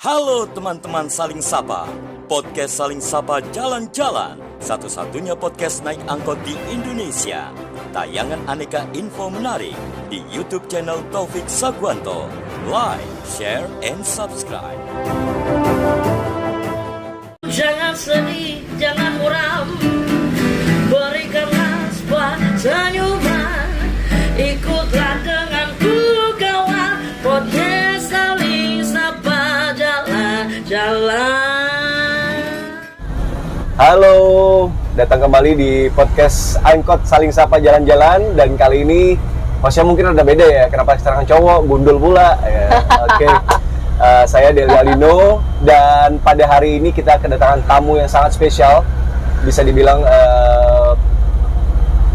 Halo teman-teman Saling Sapa, podcast Saling Sapa Jalan-Jalan, satu-satunya podcast naik angkot di Indonesia. Tayangan aneka info menarik di YouTube channel Taufik Sagwanto. Like, share, and subscribe. Jangan sedih, jangan muram, berikanlah sebuah senyuman. Ikutlah denganku kawan, podcast Saling Sapa Jalan-Jalan. Halo, datang kembali di podcast Angkot Saling Sapa Jalan-Jalan. Dan kali ini hostnya mungkin ada beda ya, kenapa sekarang cowok, gundul pula ya. Oke. Saya Deli Alino, dan pada hari ini kita kedatangan tamu yang sangat spesial. Bisa dibilang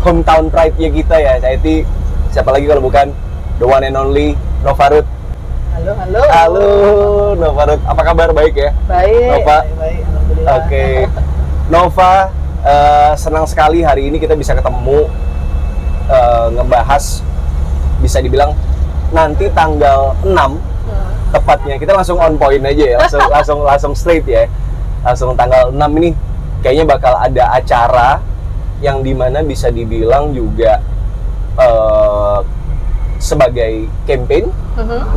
hometown pride-nya kita ya. Jadi siapa lagi kalau bukan the one and only Nova Ruth. Halo. Halo Nova Ruth, apa kabar? Baik ya? Baik. Nova? Baik, alhamdulillah. Oke. Nova, senang sekali hari ini kita bisa ketemu, ngebahas, bisa dibilang nanti tanggal 6 tepatnya. Kita langsung on point aja ya, langsung straight ya. Langsung tanggal 6 ini kayaknya bakal ada acara yang dimana bisa dibilang juga sebagai campaign,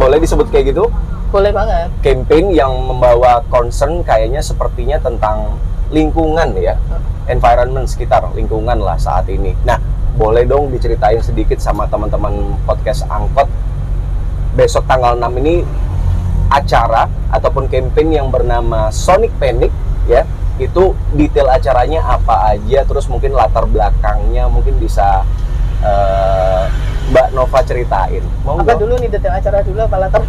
boleh disebut kayak gitu? Boleh banget. Campaign yang membawa concern kayaknya sepertinya tentang lingkungan ya, environment sekitar lingkungan lah saat ini. Nah, boleh dong diceritain sedikit sama teman-teman podcast Angkot, besok tanggal 6 ini acara ataupun campaign yang bernama Sonic Panic ya. Itu detail acaranya apa aja, terus mungkin latar belakangnya mungkin bisa Mbak Nova ceritain. Apa dulu nih detail acara dulu apa latar?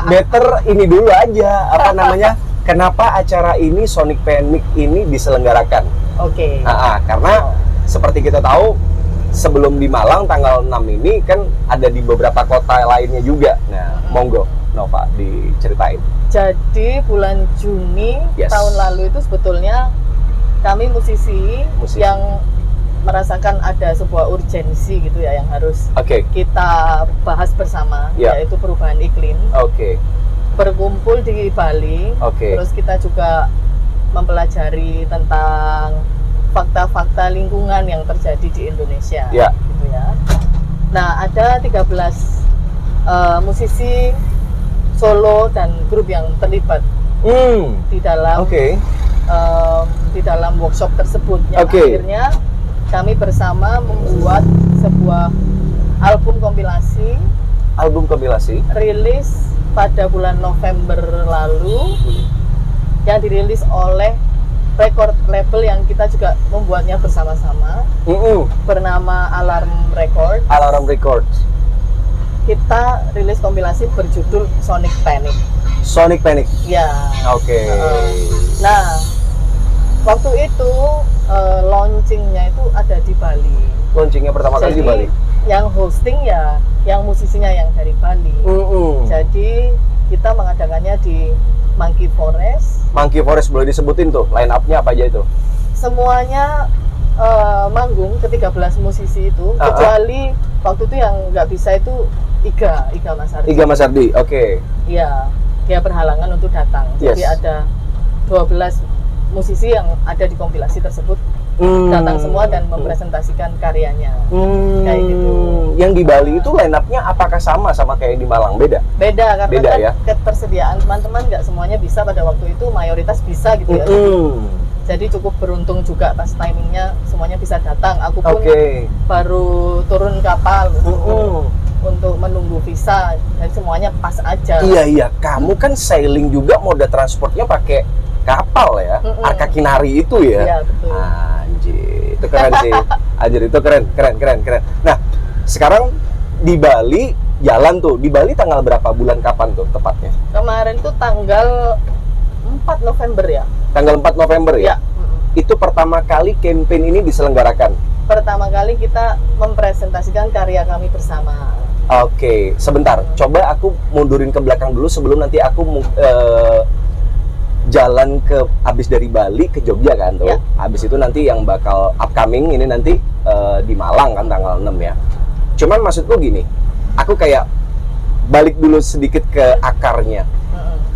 Better ini dulu aja, apa namanya? Kenapa acara ini Sonic Panic ini diselenggarakan? Oke. Karena seperti kita tahu sebelum di Malang tanggal 6 ini kan ada di beberapa kota lainnya juga. Nah, monggo Nova diceritain. Jadi bulan Juni Yes. tahun lalu itu sebetulnya kami musisi yang merasakan ada sebuah urgensi gitu ya yang harus kita bahas bersama, yaitu perubahan iklim. Berkumpul di Bali, terus kita juga mempelajari tentang fakta-fakta lingkungan yang terjadi di Indonesia, gitu ya. Nah, ada 13 musisi solo dan grup yang terlibat di dalam di dalam workshop tersebut. Yang akhirnya kami bersama membuat sebuah album kompilasi rilis pada bulan November lalu, yang dirilis oleh record label yang kita juga membuatnya bersama-sama, bernama Alarm Records. Kita rilis kompilasi berjudul Sonic Panic. Ya. Nah, waktu itu launchingnya itu ada di Bali. Launchingnya pertama kali di Bali. Yang hosting ya, yang musisinya yang dari Bali. Jadi kita mengadakannya di Monkey Forest. Boleh disebutin tuh line up-nya apa aja itu? Semuanya manggung ke 13 musisi itu, kecuali waktu itu yang nggak bisa itu Iga Mas Ardi. Iya, dia berhalangan untuk datang. Jadi ada 12 musisi yang ada di kompilasi tersebut datang semua dan mempresentasikan karyanya. Kayak gitu. Yang di Bali itu line up-nya apakah sama kayak di Malang? Beda karena kan ya? Ketersediaan teman-teman nggak semuanya bisa pada waktu itu, mayoritas bisa gitu ya. Jadi cukup beruntung juga pas timingnya semuanya bisa datang. Aku pun baru turun kapal untuk menunggu visa, dan semuanya pas aja. Iya, kamu kan sailing juga, moda transportnya pakai kapal ya, Arka Kinari itu ya. Iya, betul. Anjir, itu keren sih. Anjir, itu keren. Nah, sekarang di Bali jalan tuh. Di Bali tanggal berapa, bulan kapan tuh tepatnya? Kemarin tuh tanggal 4 November ya. Tanggal 4 November ya? Itu pertama kali campaign ini diselenggarakan? Pertama kali kita mempresentasikan karya kami bersama. Sebentar. Coba aku mundurin ke belakang dulu sebelum nanti aku jalan ke abis dari Bali ke Jogja kan tuh. Abis itu nanti yang bakal upcoming ini nanti di Malang kan tanggal 6 ya. Cuman maksudku gini, aku kayak balik dulu sedikit ke akarnya.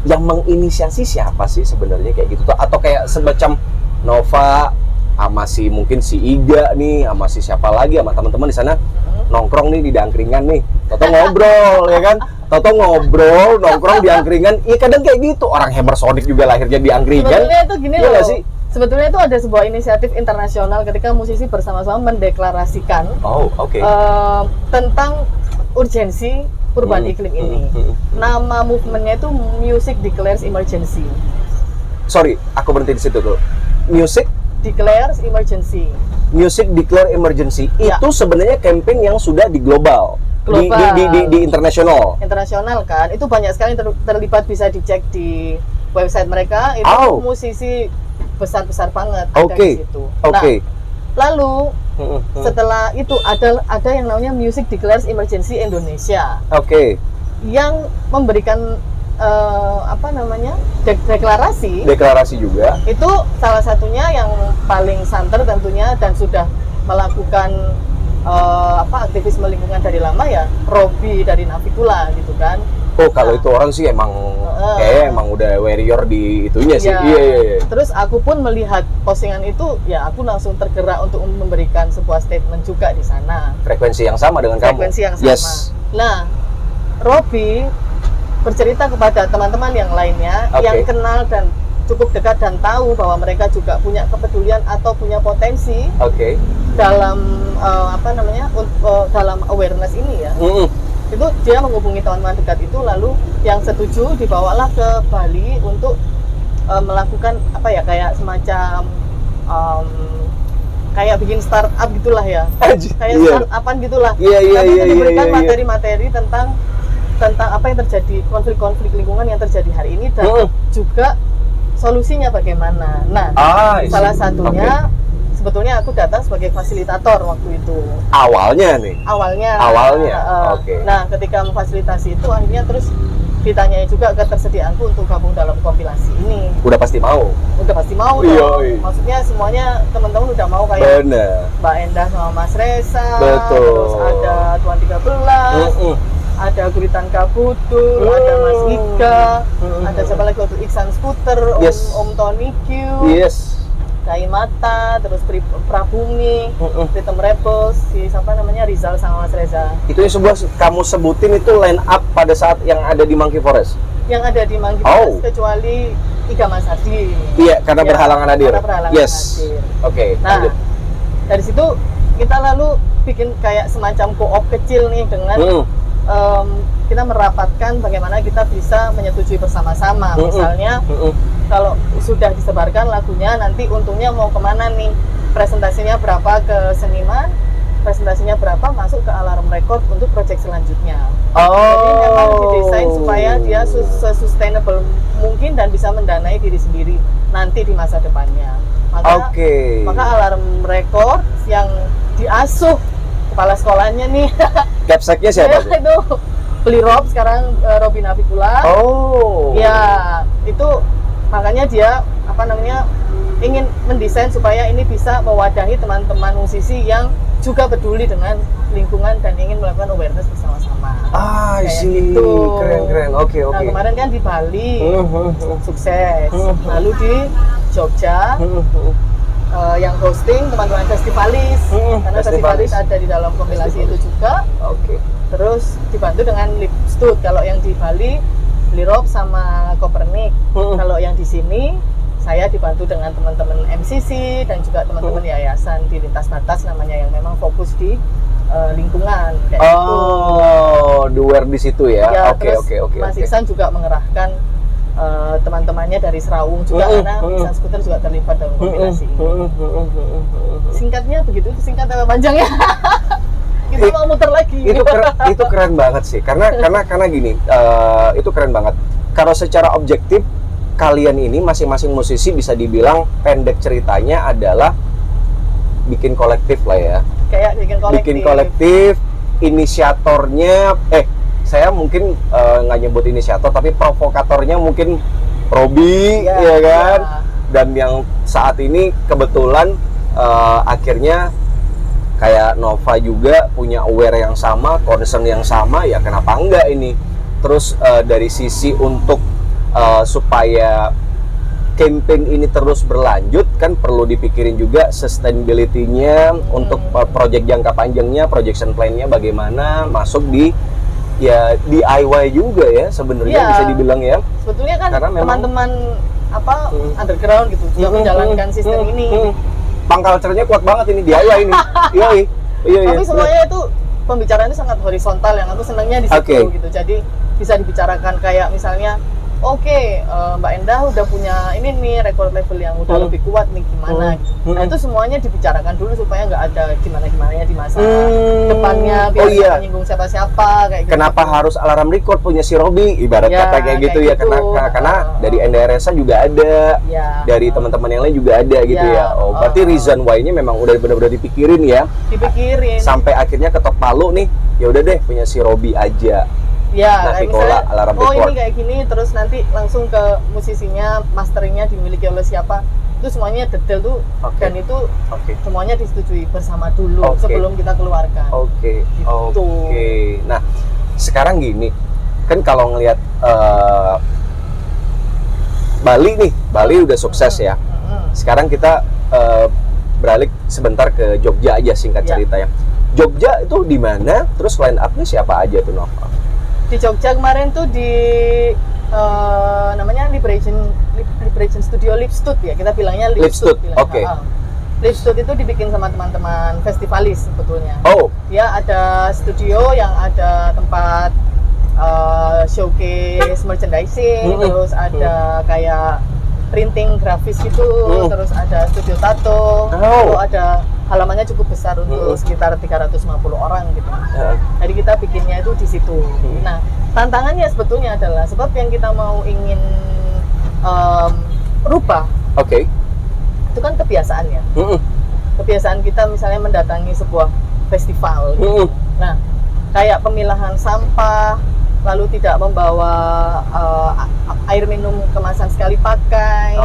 yang menginisiasi siapa sih sebenarnya kayak gitu? Atau kayak semacam Nova sama mungkin si Iga nih, sama si siapa lagi, sama teman-teman di sana nongkrong nih di angkringan nih, Toto ngobrol ya kan, Toto ngobrol nongkrong di angkringan, iya kadang kayak gitu. Orang Hammer Sonic juga lahirnya di angkringan. Sebetulnya itu gini loh, sih? Sebetulnya itu ada sebuah inisiatif internasional ketika musisi bersama-sama mendeklarasikan tentang urgensi perubahan iklim ini. Nama movementnya itu Music Declares Emergency. Sorry, aku berhenti di situ tuh. Music Declares Emergency. Music Declare Emergency itu sebenarnya campaign yang sudah di global. Di internasional. Internasional kan, itu banyak sekali terlibat, bisa dicek di website mereka. Itu musisi besar-besar banget ada di situ. Nah, lalu setelah itu ada yang namanya Music Declares Emergency Indonesia. Yang memberikan deklarasi juga. Itu salah satunya yang paling santer tentunya dan sudah melakukan aktivisme lingkungan dari lama ya, Robi dari Navicula gitu kan. Kalau itu orang sih emang emang udah warrior di itunya sih. Iya. Terus aku pun melihat postingan itu, ya aku langsung tergerak untuk memberikan sebuah statement juga di sana. Frekuensi yang sama dengan kamu. Frekuensi yang sama. Yes. Nah, Robi bercerita kepada teman-teman yang lainnya yang kenal dan cukup dekat dan tahu bahwa mereka juga punya kepedulian atau punya potensi dalam dalam awareness ini ya. Itu dia menghubungi teman-teman dekat itu, lalu yang setuju dibawalah ke Bali untuk melakukan kayak semacam kayak bikin startup gitulah ya, kayak startupan gitulah. Diberikan materi-materi tentang apa yang terjadi, konflik-konflik lingkungan yang terjadi hari ini dan juga solusinya bagaimana. Nah, salah satunya sebetulnya aku datang sebagai fasilitator waktu itu. Awalnya. Nah, ketika memfasilitasi itu akhirnya terus ditanyai juga ketersediaanku untuk gabung dalam kompilasi ini. Udah pasti mau. Dong. Maksudnya semuanya teman-teman udah mau, kayak Mbak Endah sama Mas Reza. Terus ada Tuan 13. Ada Guritan Kabutul, ada Mas Iga, ada siapa lagi waktu Iksan Scooter, Om Tony Q, Kai Mata, terus Prabumi, Rhythm Rebels, Rizal sama Mas Reza. Itu yang kamu sebutin itu line up pada saat yang ada di Monkey Forest? Yang ada di Monkey Forest kecuali Iga Mas Hadi. Iya, karena berhalangan hadir. Hadir. Nah, lanjut. Dari situ kita lalu bikin kayak semacam co-op kecil nih dengan kita merapatkan bagaimana kita bisa menyetujui bersama-sama. Misalnya kalau sudah disebarkan lagunya, nanti untungnya mau kemana nih, presentasinya berapa ke seniman, presentasinya berapa masuk ke Alarm Record untuk proyek selanjutnya. Jadi memang didesain supaya dia sustainable mungkin dan bisa mendanai diri sendiri nanti di masa depannya. Maka Alarm Record yang diasuh kepala sekolahnya nih. Capseknya siapa? Itu beli Rob sekarang, Robi Navicula. Ya, itu makanya dia ingin mendesain supaya ini bisa mewadahi teman-teman musisi yang juga peduli dengan lingkungan dan ingin melakukan awareness bersama-sama. Gitu. Keren. Oke. Nah, kemarin kan di Bali sukses. Lalu di Jogja yang hosting teman-teman festivalis, karena festivalis ada di dalam kompilasi itu juga. Terus dibantu dengan Lipstud. Kalau yang di Bali, Lirop sama Kopernik. Kalau yang di sini, saya dibantu dengan teman-teman MCC dan juga teman-teman yayasan di lintas batas namanya, yang memang fokus di lingkungan. Duer di situ ya. Oke. Mas Iksan juga mengerahkan teman-temannya dari Serawung juga, karena Iksan Scooter juga terlibat dalam kompilasi ini. Singkatnya begitu, singkat atau panjangnya? Kita mau muter lagi. Itu keren banget sih, karena gini, itu keren banget. Kalau secara objektif kalian ini masing-masing musisi bisa dibilang pendek ceritanya adalah bikin kolektif lah ya. Kayak bikin kolektif. Inisiatornya saya mungkin nggak nyebut inisiator, tapi provokatornya mungkin Robi, ya kan? Dan yang saat ini kebetulan akhirnya kayak Nova juga punya aware yang sama, concern yang sama, ya kenapa enggak ini? Terus dari sisi untuk supaya campaign ini terus berlanjut kan perlu dipikirin juga sustainability-nya untuk project jangka panjangnya, projection plan-nya bagaimana masuk di ya DIY juga ya sebenarnya bisa dibilang ya. Sebetulnya kan teman-teman underground gitu juga menjalankan sistem ini. Pangkal culture-nya kuat banget ini DIY ini. Iya. Tapi semuanya itu pembicaraannya sangat horizontal yang aku senangnya di situ gitu. Jadi bisa dibicarakan kayak misalnya Mbak Endah udah punya ini nih record label yang udah lebih kuat nih gimana gitu. Nah itu semuanya dibicarakan dulu supaya nggak ada gimana-gimananya di masa depannya biar nggak menyinggung siapa-siapa kayak gitu. Kenapa harus Alarm Record punya si Robi ibarat kata kayak gitu ya karena dari NDRSA juga ada, dari teman-teman yang lain juga ada gitu ya. Berarti reason why-nya memang udah benar-benar dipikirin ya. Dipikirin. Sampai akhirnya ketok palu nih, ya udah deh punya si Robi aja. Ya, kayak misalnya, ini kayak gini, terus nanti langsung ke musisinya, masteringnya dimiliki oleh siapa, itu semuanya detail tuh, dan itu semuanya disetujui bersama dulu sebelum kita keluarkan. Nah, sekarang gini, kan kalau ngelihat Bali udah sukses ya. Sekarang kita beralih sebentar ke Jogja aja singkat ceritanya. Jogja itu di mana? Terus line up-nya siapa aja tuh Nova? Di Jogja kemarin tuh di namanya Liberation Studio Lipstud ya, kita bilangnya Lipstud. Lipstud itu dibikin sama teman-teman festivalis sebetulnya. Ya ada studio yang ada tempat showcase merchandising, terus ada kayak printing grafis gitu, terus ada studio tato, lalu ada halamannya cukup besar untuk sekitar 350 orang gitu. Jadi kita bikinnya itu di situ. Nah, tantangannya sebetulnya adalah sebab yang kita mau ingin rubah. Itu kan kebiasaan ya. Kebiasaan kita misalnya mendatangi sebuah festival gitu. Nah, kayak pemilahan sampah, lalu tidak membawa air minum kemasan sekali pakai,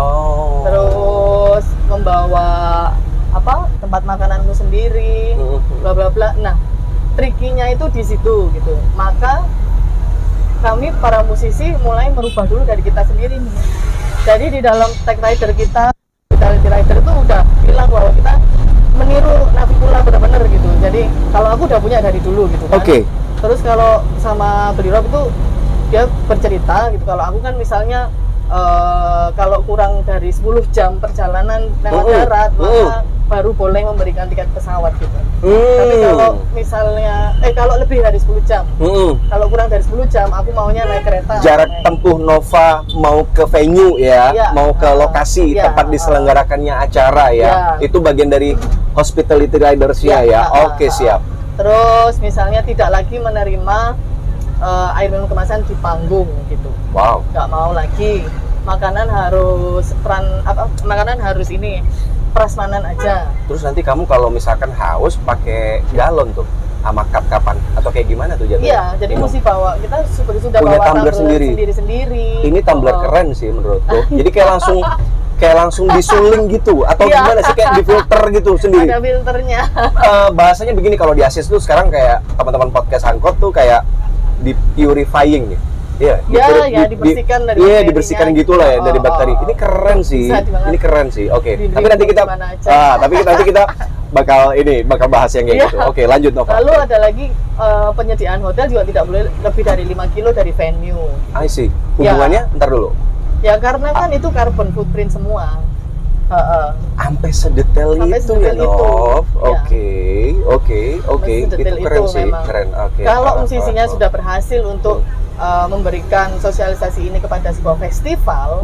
terus membawa tempat makananmu sendiri, bla bla bla. Nah, trikinya itu di situ gitu. Maka kami para musisi mulai merubah dulu dari kita sendiri nih. Jadi di dalam tag rider kita, hospitality rider itu udah bilang bahwa kita meniru Navicula benar-benar gitu. Jadi kalau aku udah punya dari dulu gitu kan. Terus kalau sama Beli Rob itu dia bercerita gitu. Kalau aku kan misalnya kalau kurang dari 10 jam perjalanan lewat darat, maka baru boleh memberikan tiket pesawat gitu. Tapi kalau misalnya kalau lebih dari 10 jam, kalau kurang dari 10 jam, aku maunya naik kereta. Jarak tempuh Nova mau ke venue ya, mau ke lokasi tempat diselenggarakannya acara ya. Itu bagian dari hospitality riders-nya ya. Siap. Terus misalnya tidak lagi menerima air minum kemasan di panggung gitu. Nggak mau lagi. Makanan harus ini prasmanan aja. Terus nanti kamu kalau misalkan haus pakai galon tuh sama kapan atau kayak gimana tuh jatuhnya? Iya, jadi mesti bawa, kita sudah punya bawa tumbler sendiri. Ini tumbler keren sih menurutku. Jadi kayak langsung disuling gitu atau gimana sih, kayak difilter gitu sendiri. Ada filternya. Bahasanya begini, kalau di ASIS tuh sekarang kayak teman-teman podcast Angkot tuh kayak di purifying nih. Dibersihkan dari bakteri. Dibersihkan gitulah ya dari bakteri. Ini keren sih. Ini keren sih. Tapi nanti kita bakal bahas yang kayak gitu. Lanjut Nova. Lalu ada lagi penyediaan hotel juga tidak boleh lebih dari 5 kilo dari venue. I see. Hubungannya ntar dulu. Ya karena kan itu carbon footprint semua. Sampai sedetail itu ya, Nov. Itu keren sih. Keren. Kalau musisinya sudah berhasil untuk memberikan sosialisasi ini kepada sebuah festival,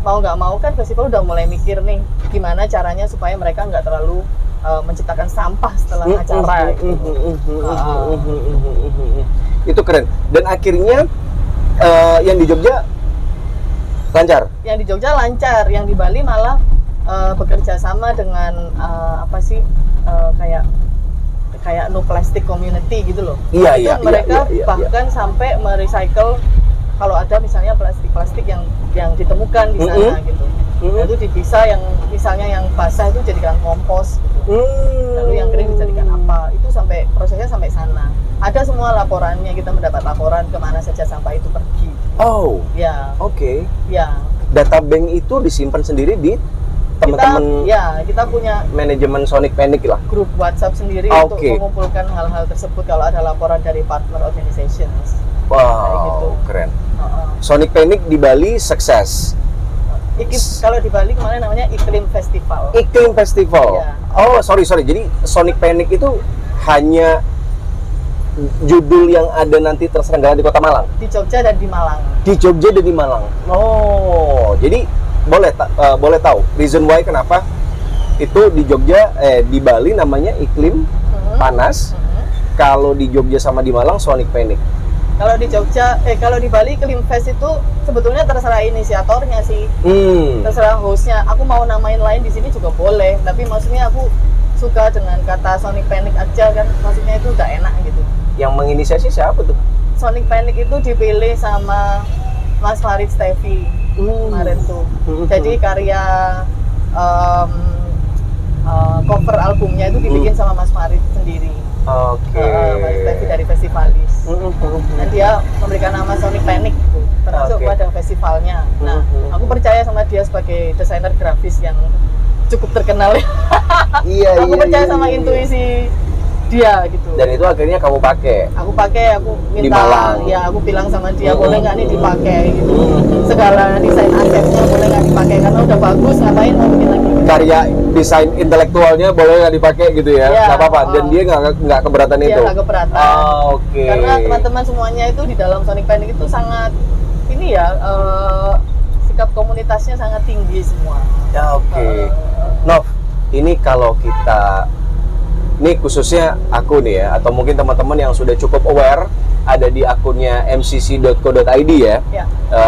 mau nggak mau kan festival udah mulai mikir nih gimana caranya supaya mereka nggak terlalu menciptakan sampah setelah acara. Itu keren. Dan akhirnya yang di Jogja lancar. Yang di Jogja lancar, yang di Bali malah bekerja sama dengan kayak no plastic community gitu loh. Mereka bahkan sampai merecycle kalau ada misalnya plastik-plastik yang ditemukan di sana gitu. Itu bisa yang misalnya yang basah itu jadikan kompos gitu. Lalu yang kering dijadikan apa? Itu prosesnya sampai sana. Ada semua laporannya, kita mendapat laporan kemana saja sampah itu pergi. Oh. Ya. Oke. Ya. Data bank itu disimpan sendiri di teman-teman. Kita punya manajemen Sonic Panic lah. Grup WhatsApp sendiri untuk mengumpulkan hal-hal tersebut kalau ada laporan dari partner organizations. Wow, gitu. Keren. Sonic Panic di Bali sukses. Kalau di Bali kemarin namanya Iklim Festival. Iklim Festival. Ya. Oh, sorry. Jadi Sonic Panic itu hanya judul yang ada nanti terselenggara di Kota Malang. Di Jogja dan di Malang. Di Jogja dan di Malang. Oh, jadi boleh tahu reason why kenapa itu di Jogja di Bali namanya Iklim Panas. Kalau di Jogja sama di Malang Sonic Panic. Kalau di Jogja, kalau di Bali Iklim Fest itu sebetulnya terserah inisiatornya sih. Terserah hostnya. Aku mau namain lain di sini juga boleh, tapi maksudnya aku suka dengan kata Sonic Panic aja kan, maksudnya itu udah enak gitu. Yang menginisiasi siapa tuh? Sonic Panic itu dipilih sama Mas Farid Stevi kemarin tuh. Jadi karya cover albumnya itu dibikin sama Mas Farid sendiri. Mas Stevi dari Festivalis. Dan dia memberikan nama Sonic Panic gitu, termasuk pada festivalnya. Nah, aku percaya sama dia sebagai desainer grafis yang cukup terkenal. Aku percaya sama intuisi dia gitu. Dan itu akhirnya kamu pakai? Aku minta, aku bilang sama dia boleh nggak nih dipakai gitu. Segala desain asetnya boleh nggak dipakai karena udah bagus, ngapain mau bikin lagi? Karya desain intelektualnya boleh nggak dipakai gitu ya? Nggak apa-apa. Dan dia nggak keberatan itu? Dia nggak keberatan. Karena teman-teman semuanya itu di dalam Sonic Panic itu sangat sikap komunitasnya sangat tinggi semua. Nov, ini kalau kita ini khususnya aku nih ya, atau mungkin teman-teman yang sudah cukup aware, ada di akunnya mcc.co.id ya.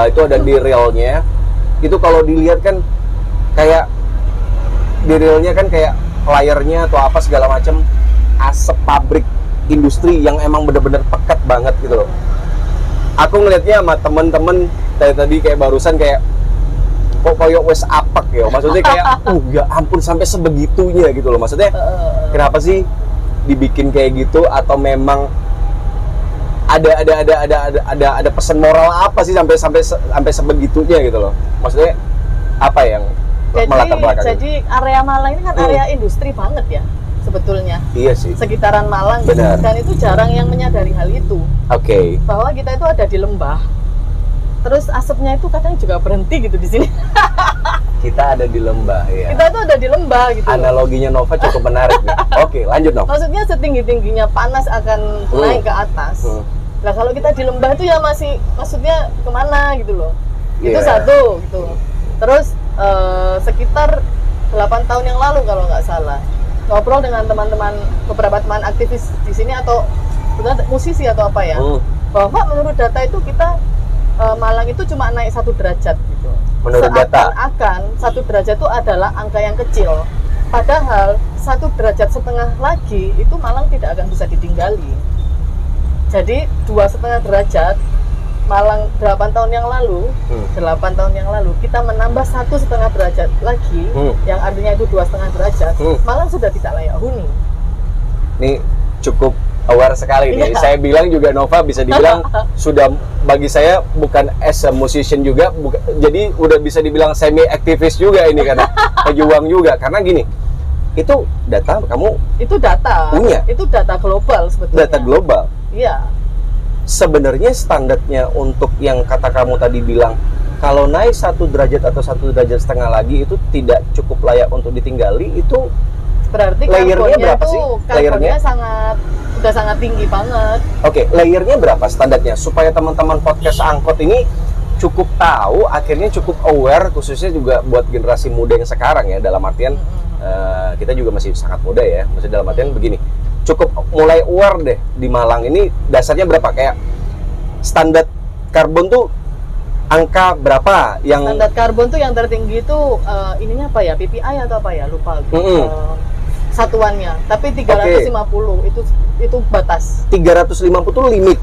Itu ada di realnya. Itu kalau dilihat kan kayak di realnya kan kayak layarnya atau apa segala macam asap pabrik industri yang emang bener-bener pekat banget gitu loh. Aku ngelihatnya sama temen-temen tadi kayak barusan kayak kok koyok wes apek ya, maksudnya kayak ya ampun sampai sebegitunya gitu loh. Maksudnya kenapa sih dibikin kayak gitu, atau memang ada pesan moral apa sih sampai sebegitunya gitu loh. Maksudnya apa yang melatar belakang? Jadi area Malang ini kan area industri banget ya sebetulnya. Iya sih. Sekitaran Malang. Benar. Dan itu jarang yang menyadari hal itu. Bahwa kita itu ada di lembah. Terus asapnya itu kadang juga berhenti gitu di sini. Kita ada di lembah ya. Kita tuh ada di lembah gitu. Analoginya Nova cukup menarik nih. Oke, lanjut Nova. Maksudnya setinggi-tingginya panas akan naik ke atas. Nah kalau kita di lembah itu ya maksudnya kemana gitu loh. Itu satu gitu. Terus sekitar 8 tahun yang lalu kalau nggak salah, ngobrol dengan beberapa teman aktivis di sini atau musisi atau apa ya, bahwa menurut data itu kita Malang itu cuma naik 1 derajat gitu. Menurut data? Seakan-akan 1 derajat itu adalah angka yang kecil. Padahal 1,5 derajat lagi itu Malang tidak akan bisa ditinggali. Jadi 2,5 derajat Malang 8 tahun yang lalu, 8 tahun yang lalu kita menambah 1,5 derajat lagi, yang artinya itu 2,5 derajat, Malang sudah tidak layak huni. Ini cukup aware sekali nih. Saya bilang juga Nova bisa dibilang sudah, bagi saya bukan as a musician juga, jadi udah bisa dibilang semi aktivis juga ini karena pejuang juga. Karena gini, itu data kamu? Itu data. Punya? Itu data global sebetulnya. Data global? Iya. Sebenarnya standarnya untuk yang kata kamu tadi bilang kalau naik 1 derajat atau 1,5 derajat lagi itu tidak cukup layak untuk ditinggali, itu berarti layernya berapa sih? Layernya sudah sangat tinggi banget. Layernya berapa standarnya supaya teman-teman podcast angkot ini cukup tahu, akhirnya cukup aware, khususnya juga buat generasi muda yang sekarang ya, dalam artian kita juga masih sangat muda ya, maksudnya dalam artian begini, cukup mulai aware deh di Malang ini dasarnya berapa, kayak standar karbon tuh angka berapa yang standar karbon tuh yang tertinggi itu ininya apa ya, PPI atau apa ya, lupa satuannya, tapi 350 itu batas. 350 itu limit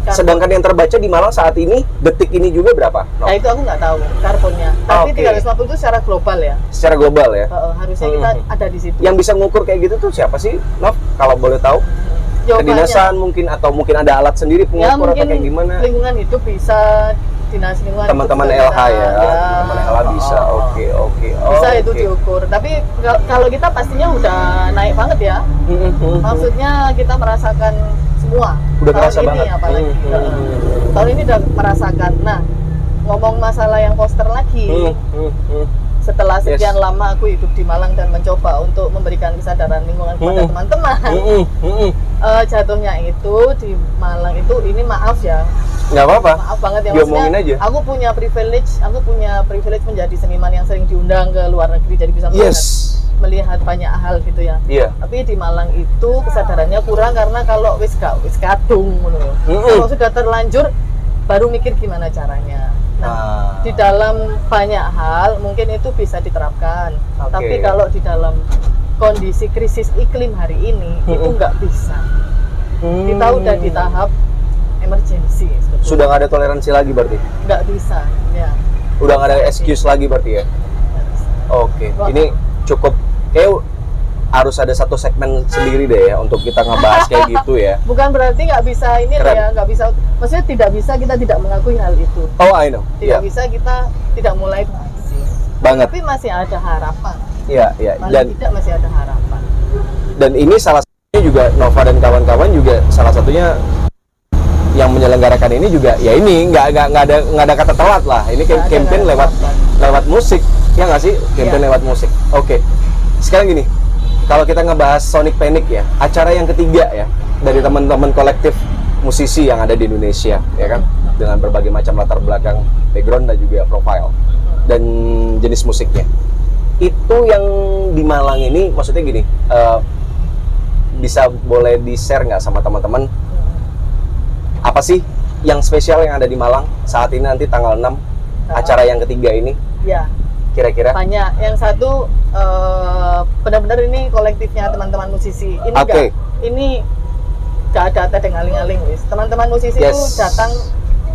karbon. Sedangkan yang terbaca di Malang saat ini detik ini juga berapa? Nah itu aku nggak tahu karbonnya, tapi 350 itu secara global ya. Secara global ya. Harusnya kita ada di situ. Yang bisa mengukur kayak gitu tuh siapa sih, Nov? Kalau boleh tahu? Jawabannya, kedinasan mungkin, atau mungkin ada alat sendiri pengukur atau kayak gimana? Lingkungan hidup bisa dinas lingkungan teman-teman LH ya, teman-teman LH bisa. Oke. Bisa itu diukur. Tapi kalau kita pastinya udah naik banget ya. Maksudnya kita merasakan semua. Udah tahun kerasa ini banget. Apalagi tahun ini udah merasakan. Nah, ngomong masalah yang poster lagi. Setelah sekian lama aku hidup di Malang dan mencoba untuk memberikan kesadaran lingkungan kepada teman-teman, jatuhnya itu di Malang itu, ini maaf ya, nggak apa-apa, maaf banget ya, diomongin aja. Aku punya privilege menjadi seniman yang sering diundang ke luar negeri, jadi bisa melihat banyak hal gitu ya. Tapi di Malang itu kesadarannya kurang, karena kalau wis kadung, kalau sudah terlanjur baru mikir gimana caranya. Nah, di dalam banyak hal mungkin itu bisa diterapkan, tapi kalau di dalam kondisi krisis iklim hari ini itu nggak bisa. Kita udah di tahap emergency. Sudah nggak ada toleransi lagi berarti? Nggak bisa, ya. Udah nggak ada excuse lagi berarti ya? Ini cukup, kayak harus ada satu segmen sendiri deh ya untuk kita ngebahas kayak gitu ya. Bukan berarti nggak bisa ini ya, nggak bisa. Maksudnya tidak bisa kita tidak mengakui hal itu. Oh, I know. Tidak bisa kita tidak mulai banget. Tapi masih ada harapan. Iya. Dan tidak masih ada harapan. Dan ini salah satunya juga Nova dan kawan-kawan juga salah satunya yang menyelenggarakan ini juga ya, ini nggak ada kata telat lah. Ini campaign lewat musik, ya nggak sih? Campaign lewat musik. Sekarang gini. Kalau kita ngebahas Sonic Panic ya, acara yang ketiga ya dari teman-teman kolektif musisi yang ada di Indonesia, ya kan, dengan berbagai macam latar belakang, background dan juga profile dan jenis musiknya. Itu yang di Malang ini, maksudnya gini, bisa boleh di-share nggak sama teman-teman? Apa sih yang spesial yang ada di Malang saat ini nanti tanggal 6 acara yang ketiga ini? Ya. Kira-kira? Banyak. Yang satu benar-benar ini kolektifnya teman-teman musisi. Ini nggak ada ngaling-ngaling, wis. Teman-teman musisi itu datang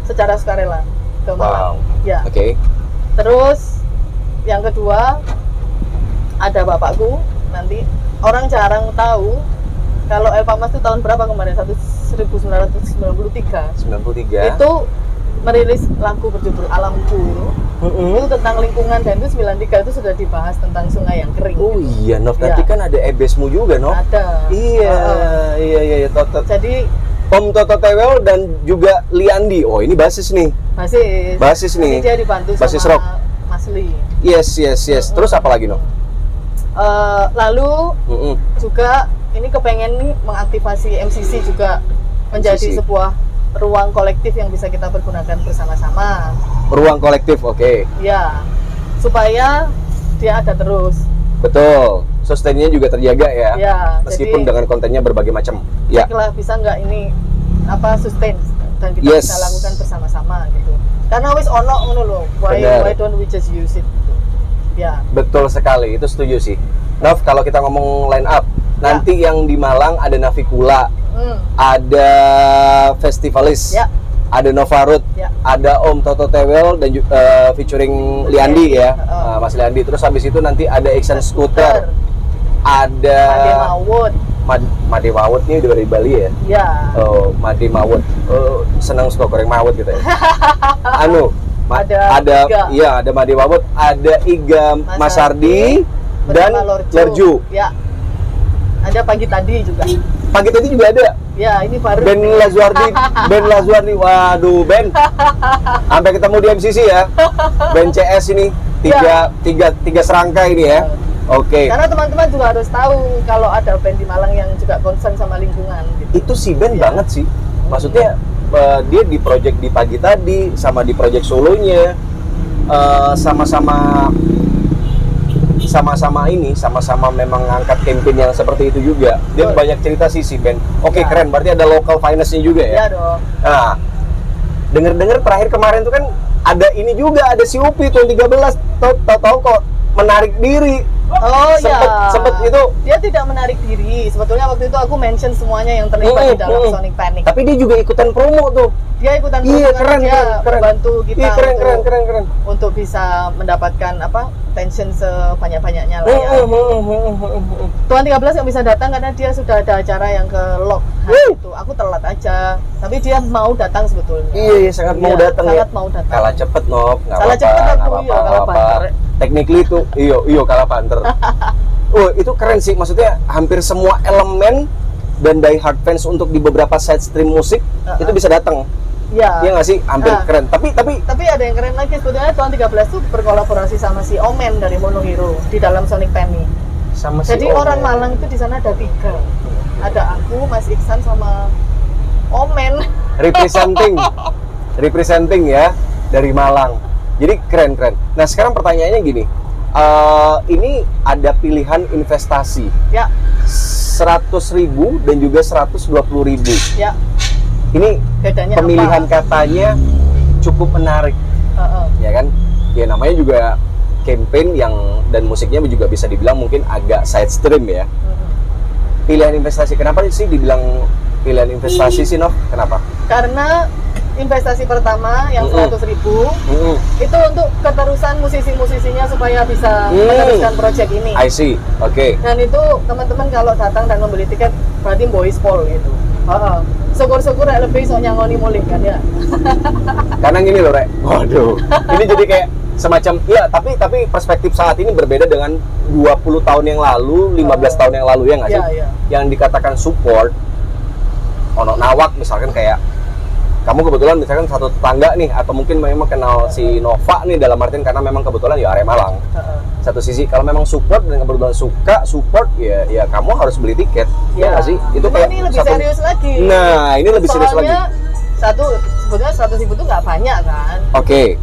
secara sukarela ke Malang. Ya. Terus yang kedua ada bapakku. Nanti orang jarang tahu kalau Elpamas itu tahun berapa kemarin? 1993. Itu merilis lagu berjudul Alamku. Itu tentang lingkungan, dan itu 93 itu sudah dibahas tentang sungai yang kering. Oh gitu. Iya, Nov, nanti kan ada ebesmu juga, Nov. Ada. Iya, Toto. Jadi Om Toto Tewel dan juga Liandi. Oh, ini basis nih. Basis nih. Jadi dia dibantu basis sama rock. Mas Lee. Yes. Terus apa lagi, Nov? Lalu juga ini kepengen nih mengaktifasi MCC juga menjadi sebuah ruang kolektif yang bisa kita pergunakan bersama-sama. Ruang kolektif, Ya, supaya dia ada terus. Betul, sustainnya juga terjaga ya. Ya, meskipun jadi, dengan kontennya berbagai macam. Ya. Bisa nggak ini sustain dan kita bisa lakukan bersama-sama gitu. Karena wis ono ngono lho. Why don't we just use it? Gitu. Ya. Betul sekali, itu setuju sih. Nov, kalau kita ngomong line up, nanti yang di Malang ada Navikula. Ada Festivalis, ada Novarut, ada Om Toto Tewel dan featuring Liandi ya, Mas Liandi. Terus habis itu nanti ada Iksan Scooter, ada Made Mawut nih dari Bali ya. Iya. Oh, Made Mawut. Senang suka goreng mawut gitu ya. ada Made Mawut, ada Iga Masardi dan Lorju. Ya. Ada Pagi Tadi juga. Pagi Tadi juga ada. Ya, ini baru. Ben Lazuardi. Waduh, Ben. Sampai ketemu di MCC ya. Ben CS ini tiga serangkai ini ya. Karena teman-teman juga harus tahu kalau ada band di Malang yang juga concern sama lingkungan gitu. Itu si Ben banget sih. Maksudnya dia di project di Pagi Tadi sama di project solonya sama-sama memang ngangkat campaign yang seperti itu juga. Dia banyak cerita sih si Ben. Keren, berarti ada local finance-nya juga ya? Iya dong. Nah, denger terakhir kemarin tuh kan ada ini juga, ada si Upi tuh 13 tahu kok menarik diri Oh iya. Sempet itu. Dia tidak menarik diri. Sebetulnya waktu itu aku mention semuanya yang terlibat di dalam Sonic Panic. Tapi dia juga ikutan promo tuh. Dia ikutan promo, keren, dia keren. membantu kita keren. Untuk bisa mendapatkan tension sebanyak-banyaknya lah ya. Tuan 13 nggak bisa datang karena dia sudah ada acara yang ke lock itu. Aku telat aja, tapi dia mau datang sebetulnya. Iya, sangat mau datang ya. Sangat mau datang. Kalah cepet Nop, nggak Kalah cepet aku, iya, kalah banter. Technically itu, iyo kalah banter. Itu keren sih, maksudnya hampir semua elemen dan die hard fans untuk di beberapa side stream musik itu bisa datang. Iya. Iya nggak sih? Hampir keren. Tapi ada yang keren lagi sebetulnya. Tuan 13 tuh berkolaborasi sama si Omen dari Monohero di dalam Sonic Panic. Jadi orang Malang itu di sana ada 3. Ada aku, Mas Iksan sama Omen. Representing ya dari Malang. Jadi keren. Nah sekarang pertanyaannya gini, ini ada pilihan investasi. Ya. 100.000 dan juga 120.000. Ya. Ini bedanya pemilihan katanya cukup menarik, ya kan? Ya namanya juga campaign dan musiknya juga bisa dibilang mungkin agak side stream ya. Pilihan investasi, kenapa sih dibilang pilihan investasi sih Nov? Kenapa? Karena investasi pertama yang 100.000 itu untuk keterusan musisi-musisinya supaya bisa meneruskan project ini. I see, oke. Dan itu teman-teman kalau datang dan membeli tiket berarti boys pol gitu. Syukur-syukur lebih soalnya ngoni mulih kan ya. Karena gini loh Rek, waduh, ini jadi kayak semacam ya, tapi perspektif saat ini berbeda dengan 20 tahun yang lalu, 15 tahun yang lalu ya nggak sih? Iya. Yang dikatakan support, ono nawak misalkan kayak kamu kebetulan misalkan satu tetangga nih, atau mungkin memang kenal si Nova nih dalam artian karena memang kebetulan ya area Malang. Satu sisi kalau memang support dan kebetulan suka support ya kamu harus beli tiket. Ya nggak sih? Itu kayak ini lebih serius lagi. Nah, ini lebih serius lagi. Sebetulnya 100.000 itu nggak banyak kan? Oke.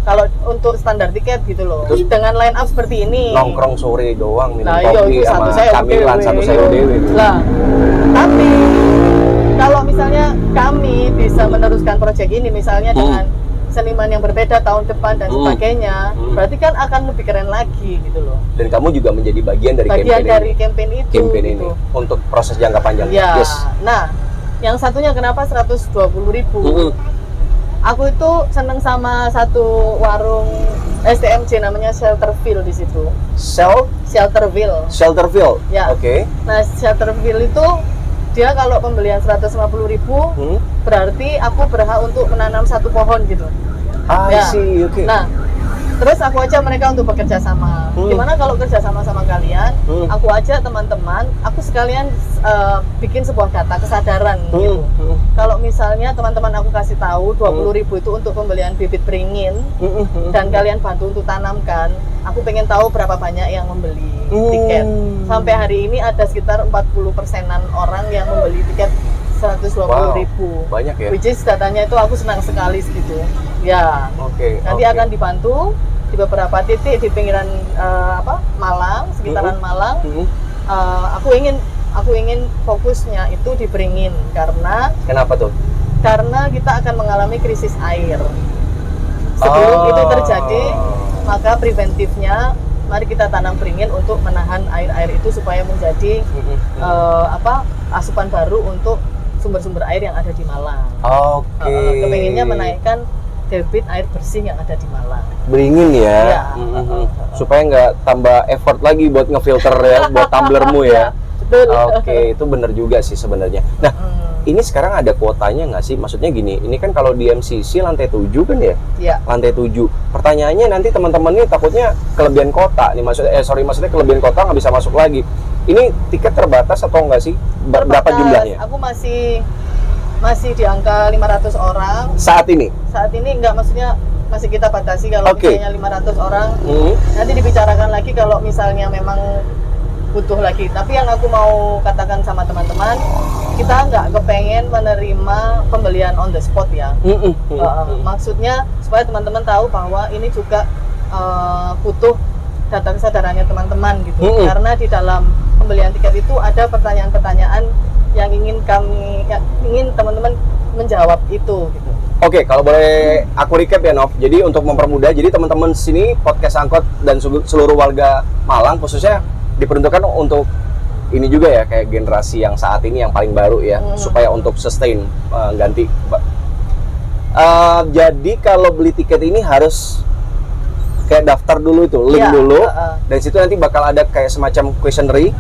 Kalau untuk standar tiket gitu loh. Terus dengan line up seperti ini. Nongkrong sore doang minum kopi sama camilan satu saya dewe. Lah. Tapi kalau misalnya kami bisa meneruskan proyek ini misalnya dengan seniman yang berbeda tahun depan dan sebagainya, berarti kan akan lebih keren lagi gitu loh. Dan kamu juga menjadi bagian dari campaign itu. Campaign ini untuk proses jangka panjang. Ya. Yes. Nah, yang satunya kenapa 120.000? Aku itu seneng sama satu warung STMJ namanya Shelterville di situ. Shelterville. Ya. Oke. Nah, Shelterville itu dia kalau pembelian 150.000 berarti aku berhak untuk menanam 1 pohon gitu. See, okay. Nah, terus aku ajak mereka untuk bekerja sama. Gimana kalau kerja sama kalian? Aku ajak teman-teman, aku sekalian bikin sebuah data kesadaran gitu. Kalau misalnya teman-teman aku kasih tahu 20.000 itu untuk pembelian bibit beringin dan kalian bantu untuk tanamkan, aku pengen tahu berapa banyak yang membeli tiket. Sampai hari ini ada sekitar 40%-an orang yang membeli tiket 120.000. Banyak ya. Which is datanya itu aku senang sekali gitu. Ya. Nanti akan dibantu di beberapa titik di pinggiran Malang, sekitaran Malang. Aku ingin fokusnya itu di Beringin karena kenapa tuh? Karena kita akan mengalami krisis air. Sebelum itu terjadi, maka preventifnya mari kita tanam beringin untuk menahan air-air itu supaya menjadi asupan baru untuk sumber-sumber air yang ada di Malang. Kepengennya menaikkan debit air bersih yang ada di Malang. Beringin ya. Supaya nggak tambah effort lagi buat ngefilter ya, buat tumblermu ya. Betul. Itu benar juga sih sebenarnya. Nah, ini sekarang ada kuotanya nggak sih? Maksudnya gini, ini kan kalau di MCC lantai 7 kan ya? Iya. Lantai 7. Pertanyaannya nanti teman-teman ini takutnya kelebihan kota nih, maksudnya kelebihan kota nggak bisa masuk lagi. Ini tiket terbatas atau enggak sih? Berapa jumlahnya? Aku masih di angka 500 orang. Saat ini? Saat ini enggak, maksudnya masih kita batasi kalau misalnya 500 orang. Nanti dibicarakan lagi kalau misalnya memang butuh lagi. Tapi yang aku mau katakan sama teman-teman, kita nggak kepengen menerima pembelian on the spot ya. Maksudnya supaya teman-teman tahu bahwa ini juga butuh data kesadarannya teman-teman gitu. Karena di dalam pembelian tiket itu ada pertanyaan-pertanyaan yang ingin teman-teman menjawab itu gitu. Oke, kalau boleh aku recap ya Nov. Jadi untuk mempermudah, jadi teman-teman sini podcast Angkot dan seluruh warga Malang khususnya diperuntukkan untuk ini juga ya, kayak generasi yang saat ini yang paling baru ya, supaya untuk sustain ganti. Jadi kalau beli tiket ini harus kayak daftar dulu itu, link dulu, dan situ nanti bakal ada kayak semacam questionnaire.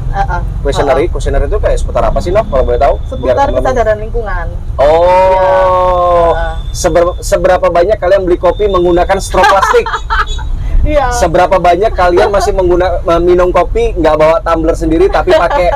Questionnaire itu kayak seputar apa sih Nov, kalau boleh tahu? Seputar kesadaran lingkungan. Oh, seberapa banyak kalian beli kopi menggunakan straw plastik? Iya. Seberapa banyak kalian masih minum kopi nggak bawa tumbler sendiri tapi pakai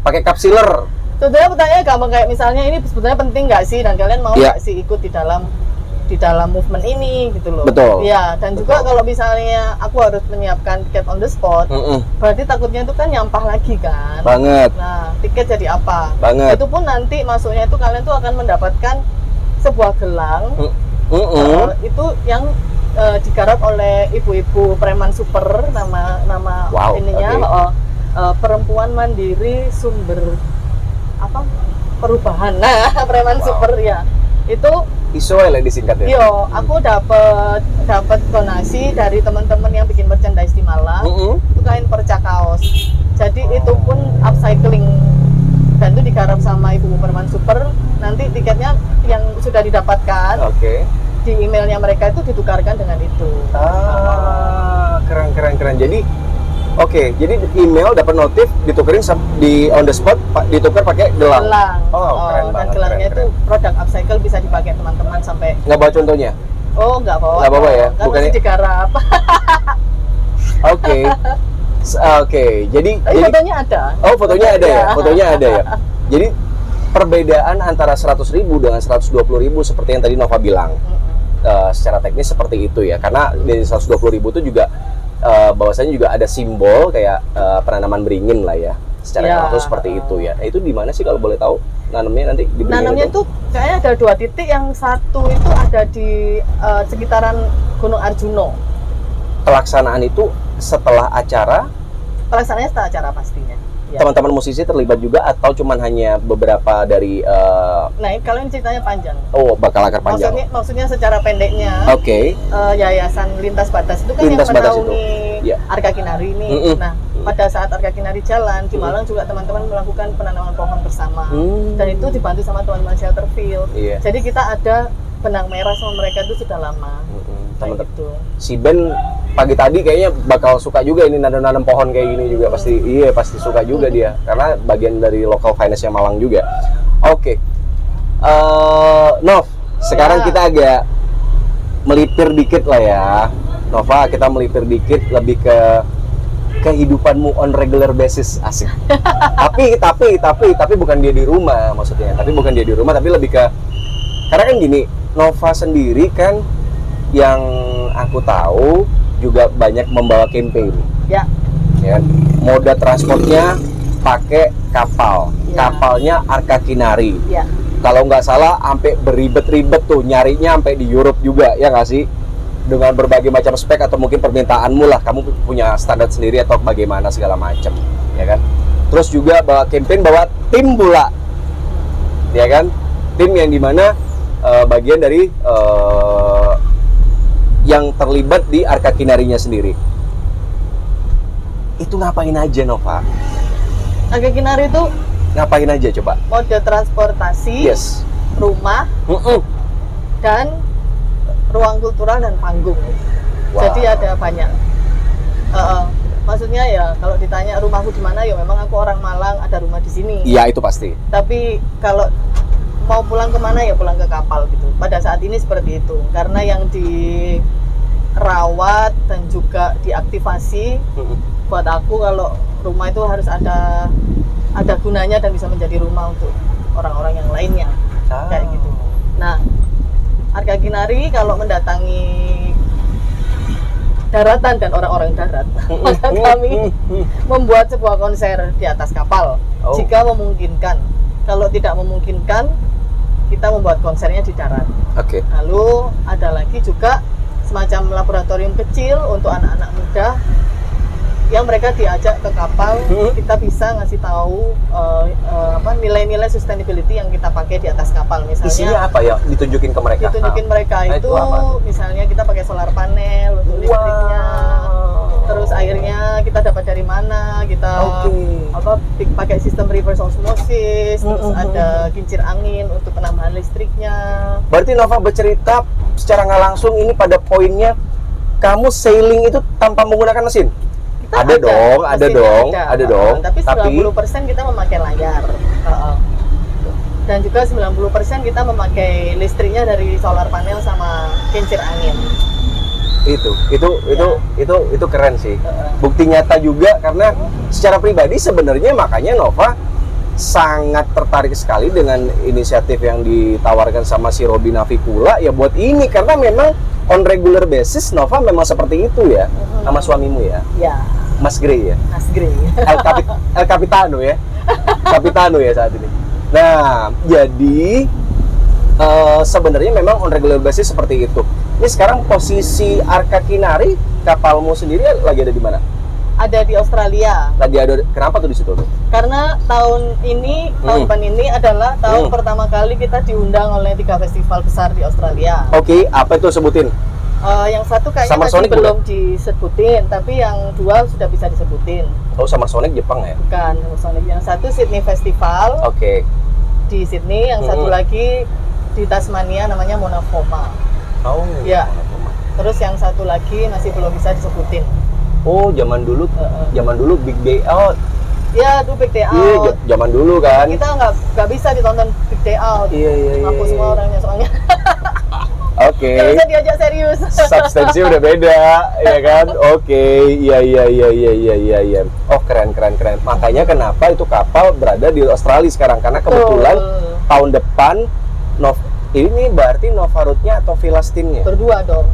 pakai cup sealer? Sebenarnya pertanyaannya gampang, kayak misalnya ini sebenarnya penting nggak sih, dan kalian mau nggak sih ikut di dalam movement ini gitu loh. Betul. Iya, dan juga kalau misalnya aku harus menyiapkan tiket on the spot, berarti takutnya itu kan nyampah lagi kan. Banget. Nah, tiket jadi apa? Banget. Itu pun nanti masuknya itu kalian tuh akan mendapatkan sebuah gelang. Itu yang digarap oleh ibu-ibu preman super, nama ininya perempuan mandiri sumber perubahan. Nah, preman super ya. Itu ISO lah disingkatnya. Yo, aku dapat donasi dari teman-teman yang bikin merchandise di Malang. Itu kain perca kaos. Jadi itu pun upcycling, dan itu digarap sama ibu Perman Super. Nanti tiketnya yang sudah didapatkan, di emailnya mereka itu ditukarkan dengan itu. Keren. Jadi email dapat notif, ditukerin di on the spot, ditukar pakai gelang. Keren banget. Dan gelangnya itu produk upcycle, bisa dipakai teman-teman sampai. Nggak bawa contohnya? Oh, nggak bawa. Nggak bawa ya? Bukannya digarap. Jadi fotonya ada. Oh, fotonya ada ya? Fotonya ada ya. Jadi perbedaan antara 100.000 dengan 120.000 seperti yang tadi Nova bilang. Secara teknis seperti itu ya. Karena dari 120.000 itu juga bahwasanya juga ada simbol kayak penanaman beringin lah ya, secara langsung seperti itu ya. Nah, itu di mana sih kalau boleh tahu nanamnya nanti? Nanamnya itu kayaknya ada 2 titik, yang satu itu ada di sekitaran Gunung Arjuno. Pelaksanaan itu setelah acara? Pelaksanaannya setelah acara pastinya. Ya. Teman-teman musisi terlibat juga atau cuman hanya beberapa dari? Nah, kalau ini ceritanya panjang. Oh, bakal akar panjang. Maksudnya secara pendeknya. Yayasan Lintas Batas itu kan Lintas yang menaungi Arka Kinari ini. Nah, pada saat Arka Kinari jalan di Malang juga teman-teman melakukan penanaman pohon bersama. Dan itu dibantu sama teman-teman Shelterfield. Jadi kita ada benang merah sama mereka itu sudah lama. Gitu. Si Ben pagi tadi kayaknya bakal suka juga ini nanam pohon kayak gini juga, pasti suka juga dia, karena bagian dari local finance-nya Malang juga. Nov, sekarang kita agak melipir dikit lah ya, Nova, kita melipir dikit lebih ke kehidupanmu on regular basis, asik. tapi bukan dia di rumah maksudnya, tapi lebih ke, karena kan gini, Nova sendiri kan yang aku tahu juga banyak membawa campaign. Ya. Moda transportnya pakai kapal. Kapalnya Arka Kinari. Kalau nggak salah sampai beribet-ribet tuh nyarinya sampai di Europe juga, ya nggak sih? Dengan berbagai macam spek atau mungkin permintaanmu lah, kamu punya standar sendiri atau bagaimana segala macam, ya kan? Terus juga bawa campaign, bawa tim pula, ya kan? Tim yang dimana bagian dari yang terlibat di Arka Kinarinya sendiri. Itu ngapain aja, Nova? Arka Kinari itu ngapain aja coba? Mode transportasi, rumah, dan ruang kultural dan panggung. Jadi ada banyak. Maksudnya ya kalau ditanya rumahku di mana, ya memang aku orang Malang, ada rumah di sini. Iya, itu pasti. Tapi kalau mau pulang kemana ya pulang ke kapal gitu. Pada saat ini seperti itu, karena yang dirawat dan juga diaktifasi. Buat aku kalau rumah itu harus ada gunanya dan bisa menjadi rumah untuk orang-orang yang lainnya, kayak gitu. Nah, Arka Kinari kalau mendatangi daratan dan orang-orang darat, maka kami membuat sebuah konser di atas kapal jika memungkinkan. Kalau tidak memungkinkan, kita membuat konsernya di darat. Lalu ada lagi juga semacam laboratorium kecil untuk anak-anak muda yang mereka diajak ke kapal, kita bisa ngasih tahu nilai-nilai sustainability yang kita pakai di atas kapal. Misalnya isinya apa ya ditunjukin ke mereka? Ditunjukin mereka itu misalnya kita pakai solar panel untuk listriknya, terus airnya kita dapat dari mana, kita pakai sistem reverse osmosis, terus ada kincir angin untuk penambahan listriknya. Berarti Nova bercerita secara nggak langsung ini pada poinnya kamu sailing itu tanpa menggunakan mesin? Ada dong. Tapi 90% kita memakai layar. Dan juga 90% kita memakai listriknya dari solar panel sama kincir angin. Itu keren sih. Bukti nyata juga karena secara pribadi sebenarnya makanya Nova sangat tertarik sekali dengan inisiatif yang ditawarkan sama si Robby Navicula ya buat ini karena memang on regular basis Nova memang seperti itu ya sama suamimu ya. Ya. Mas Grey ya. Mas Grey. El Capitano ya. Capitano ya saat ini. Nah, jadi sebenarnya memang on regular basis seperti itu. Ini sekarang posisi Arca Kinari kapalmu sendiri lagi ada di mana? Ada di Australia. Lagi ada. Kenapa tuh di situ tuh? Karena tahun depan ini adalah tahun pertama kali kita diundang oleh 3 festival besar di Australia. Oke, apa itu sebutin? Yang satu kayaknya masih belum disebutin, tapi yang 2 sudah bisa disebutin. Oh, Summer Sonic Jepang ya? Bukan, Summer Sonic. Yang satu Sydney Festival. Oke. Di Sydney, yang satu lagi di Tasmania namanya Monofoma. Oh, ya. Terus yang satu lagi masih belum bisa disebutin. Oh, zaman dulu Big Day Out. Iya, itu Big Day Out. Iya, zaman dulu kan. Kita nggak bisa ditonton Big Day Out. Iya. Aku semua orangnya soalnya. Oke. Nggak bisa diajak serius. Substansi udah beda, ya kan? Oke. Iya. Oh, keren. Makanya kenapa itu kapal berada di Australia sekarang karena kebetulan tahun depan ini berarti Nova Route-nya atau Filastin-nya? Berdua dong.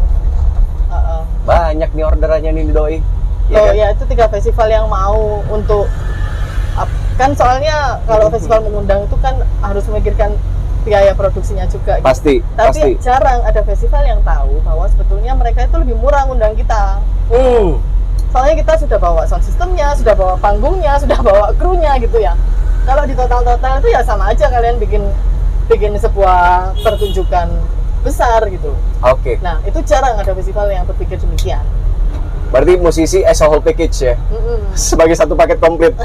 Banyak nih orderannya nih doi. Ya itu 3 festival yang mau untuk kan soalnya kalau festival mengundang itu kan harus memikirkan biaya produksinya juga. Pasti. Tapi jarang ada festival yang tahu bahwa sebetulnya mereka itu lebih murah ngundang kita. Soalnya kita sudah bawa sound systemnya, sudah bawa panggungnya, sudah bawa krunya gitu ya. Kalau di total itu ya sama aja kalian bikin sebuah pertunjukan besar gitu. Oke. Nah itu jarang ada festival yang berpikir demikian. Berarti musisi as a whole package ya, sebagai satu paket komplit.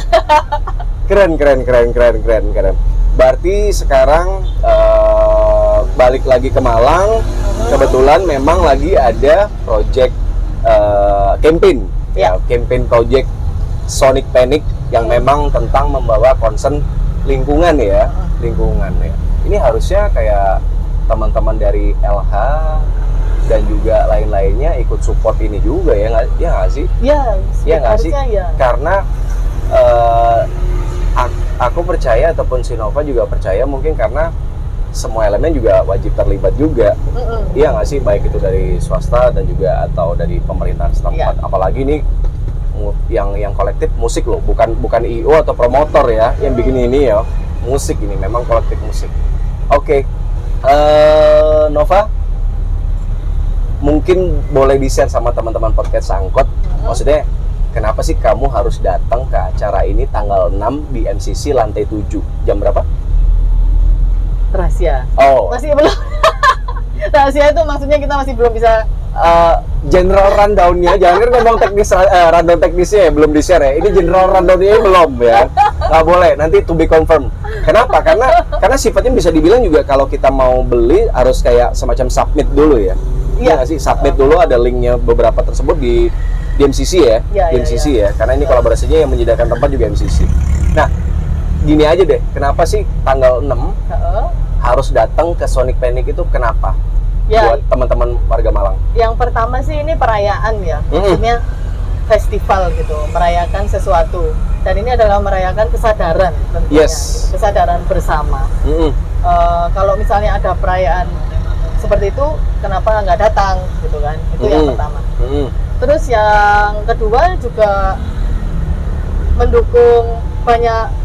Keren. Berarti sekarang balik lagi ke Malang, kebetulan memang lagi ada project campaign, campaign project Sonic Panic yang memang tentang membawa concern lingkungan ya. Ini harusnya kayak teman-teman dari LH dan juga lain-lainnya ikut support ini juga ya nggak sih? Iya nggak sih? Ya. Karena aku percaya ataupun si Nova juga percaya mungkin karena semua elemen juga wajib terlibat juga. Iya nggak sih? Baik itu dari swasta dan juga atau dari pemerintahan setempat. Apalagi nih yang kolektif musik loh, bukan IO atau promotor ya yang bikin ini ya. Musik ini memang kolektif musik. Oke. Nova, mungkin boleh di-share sama teman-teman podcast Angkot. Maksudnya, kenapa sih kamu harus datang ke acara ini tanggal 6 di MCC lantai 7? Jam berapa? Rahasia. Oh. Masih belum. Rahasia itu maksudnya kita masih belum bisa general rundown-nya, jangan kan ngomong teknis rundown teknisnya ya, belum di-share ya. Ini general rundown-nya belum ya. Nggak boleh, nanti to be confirmed. Kenapa? Karena sifatnya bisa dibilang juga kalau kita mau beli harus kayak semacam submit dulu ya. Iya nggak sih? Submit dulu, ada linknya beberapa tersebut di MCC ya. Di MCC ya. Karena ini kolaborasinya yang menyediakan tempat juga MCC. Nah, gini aja deh, kenapa sih tanggal 6 harus datang ke Sonic Panic itu kenapa? Buat teman-teman warga Malang. Yang pertama sih ini perayaan ya, maksudnya festival gitu, merayakan sesuatu. Dan ini adalah merayakan kesadaran tentunya, kesadaran bersama. Kalau misalnya ada perayaan seperti itu, kenapa nggak datang gitu kan? Itu yang pertama. Terus yang kedua juga mendukung banyak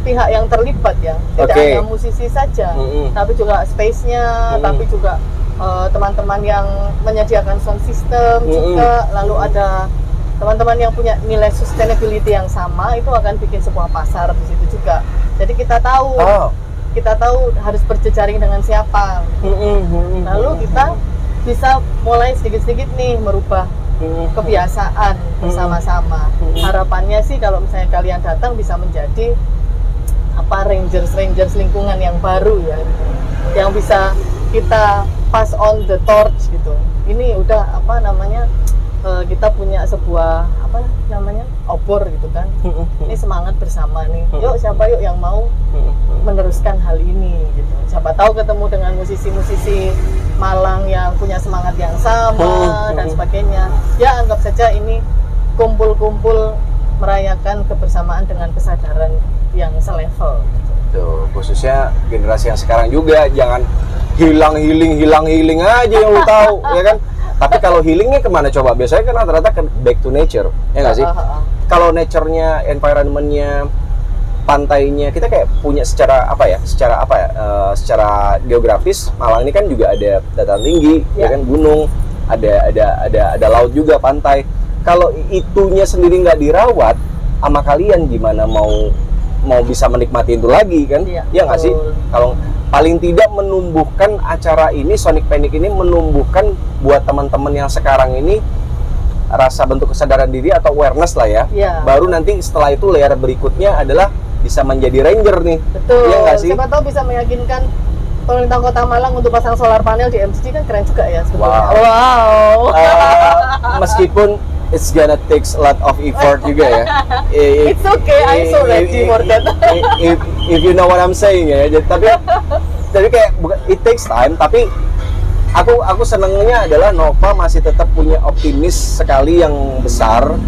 pihak yang terlibat ya, tidak hanya musisi saja, tapi juga space-nya, tapi juga teman-teman yang menyediakan sound system juga, lalu ada teman-teman yang punya nilai sustainability yang sama itu akan bikin sebuah pasar di situ juga. Jadi kita tahu harus berjejaring dengan siapa. Lalu kita bisa mulai sedikit-sedikit nih merubah kebiasaan bersama-sama. Harapannya sih kalau misalnya kalian datang bisa menjadi rangers lingkungan yang baru ya, yang bisa kita pass on the torch gitu. Ini udah kita punya sebuah obor gitu kan. Ini semangat bersama nih. Yuk siapa yang mau meneruskan hal ini gitu. Siapa tahu ketemu dengan musisi-musisi Malang yang punya semangat yang sama dan sebagainya. Ya anggap saja ini kumpul-kumpul merayakan kebersamaan dengan kesadaran yang selevel. Tuh, khususnya generasi yang sekarang juga jangan hilang aja yang lu tahu, ya kan? Tapi kalau healingnya kemana coba? Biasanya kan rata-rata back to nature, ya nggak sih? Kalau nature-nya, environment-nya, pantainya, kita kayak punya secara geografis. Malang ini kan juga ada dataran tinggi, ya kan, gunung, ada laut juga, pantai. Kalau itunya sendiri nggak dirawat, sama kalian gimana mau bisa menikmati itu lagi kan? Ya nggak sih? Kalau paling tidak menumbuhkan acara ini, Sonic Panic ini menumbuhkan buat teman-teman yang sekarang ini rasa bentuk kesadaran diri atau awareness lah ya. Baru nanti setelah itu layer berikutnya adalah bisa menjadi ranger nih. Betul. Ya nggak sih? Siapa tahu bisa meyakinkan pemerintah Kota Malang untuk pasang solar panel di MCD, kan keren juga ya sebetulnya. Wow. Meskipun it's gonna takes a lot of effort juga ya. It's okay, I'm so ready for that. If you know what I'm saying ya. Tapi kayak it takes time. Tapi aku senengnya adalah Nova masih tetap punya optimis sekali yang besar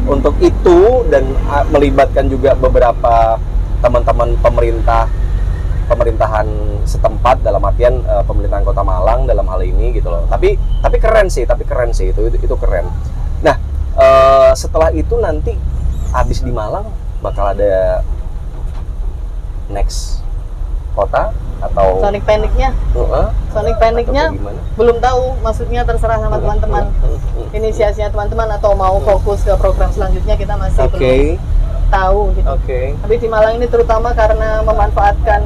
untuk itu, dan melibatkan juga beberapa teman-teman pemerintahan setempat, dalam artian pemerintahan Kota Malang dalam hal ini gitu loh. Tapi keren sih itu keren. Nah, setelah itu nanti habis di Malang bakal ada next kota atau Sonic Panic-nya? Sonic Panic-nya belum tahu, maksudnya terserah sama teman-teman. Inisiasinya teman-teman atau mau fokus ke program selanjutnya kita masih belum tahu gitu. Tapi di Malang ini terutama karena memanfaatkan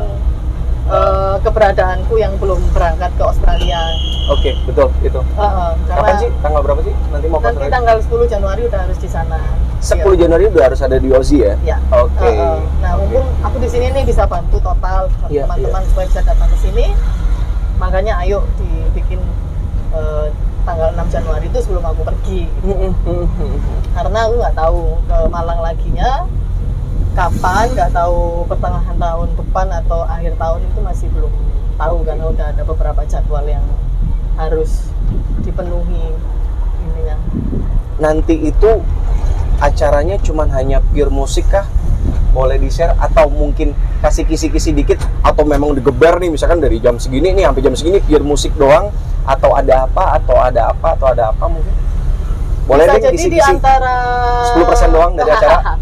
keberadaanku yang belum berangkat ke Australia. Betul itu. Kapan sih? Tanggal berapa sih? Nanti tanggal 10 Januari udah harus di sana. 10 Januari udah harus ada di Aussie ya? Ya. Nah, mumpung aku di sini nih bisa bantu total teman-teman supaya bisa datang ke sini. Makanya ayo dibikin tanggal 6 Januari itu sebelum aku pergi. Karena aku nggak tahu ke Malang laginya kapan, nggak tahu pertengahan tahun depan atau akhir tahun, itu masih belum tahu karena udah ada beberapa jadwal yang harus dipenuhi ininya. Nanti itu acaranya cuman hanya pure musik kah? Boleh di-share atau mungkin kasih kisi-kisi dikit, atau memang digeber nih misalkan dari jam segini nih sampai jam segini pure musik doang, atau ada apa mungkin? Boleh deh kisi-kisi. Di antara 10% doang dari acara.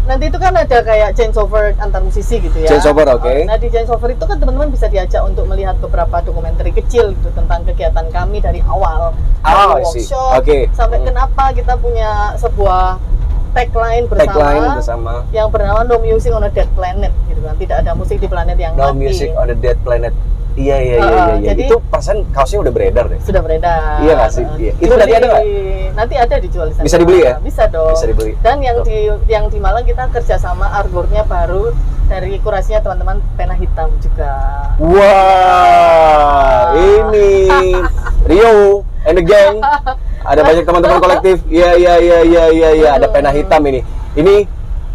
Nanti itu kan ada kayak changeover antar musisi gitu ya. Changeover, Nah di changeover itu kan teman-teman bisa diajak untuk melihat beberapa dokumenter kecil gitu tentang kegiatan kami dari awal, dari workshop sampai kenapa kita punya sebuah tagline bersama yang bernama No Music on a Dead Planet gitu kan. Tidak ada musik di planet yang mati. No Music on a Dead Planet. Iya. Jadi itu persen kaosnya udah beredar deh. Sudah beredar. Iya nggak sih? Itu nanti ada nggak? Nanti ada dijual di sana. Bisa dibeli ya? Bisa dong. Bisa dibeli. Dan yang di Malang kita kerjasama artworknya baru dari kurasinya teman-teman Pena Hitam juga. Wah, ini Rio and the gang. Ada banyak teman-teman kolektif. Iya. Ada Pena Hitam ini.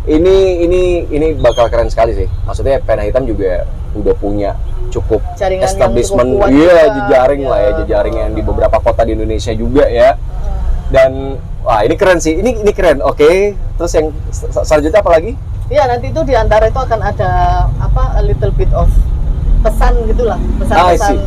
Ini bakal keren sekali sih. Maksudnya Pena Hitam juga udah punya cukup jaringan establishment, jejaring lah ya, jejaring yang di beberapa kota di Indonesia juga ya. Dan wah ini keren sih, ini keren. Terus yang selanjutnya apa lagi? Iya, nanti itu di antara itu akan ada a little bit of pesan gitulah, pesan-pesan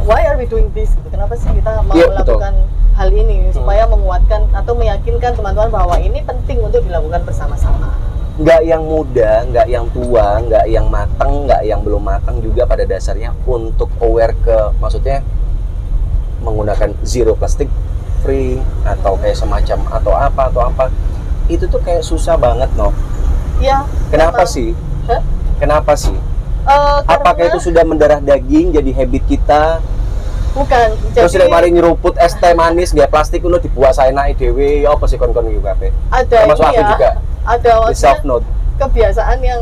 why are we doing this? Gitu. Kenapa sih kita mau melakukan hal ini supaya menguatkan atau meyakinkan teman-teman bahwa ini penting untuk dilakukan bersama-sama. Nggak yang muda, nggak yang tua, nggak yang matang, nggak yang belum matang juga pada dasarnya untuk aware ke, maksudnya menggunakan zero plastik, free atau kayak semacam atau apa itu tuh kayak susah banget Ya. Kenapa sih? Kenapa sih? Apakah itu sudah mendarah daging jadi habit kita? Bukan. Terus lek mari nyeruput es teh manis dia plastik udah dibuat saya naik dewe ya apa sih kon-kon gitu kabeh. Ada termasuk aku juga. Ada self note. Kebiasaan yang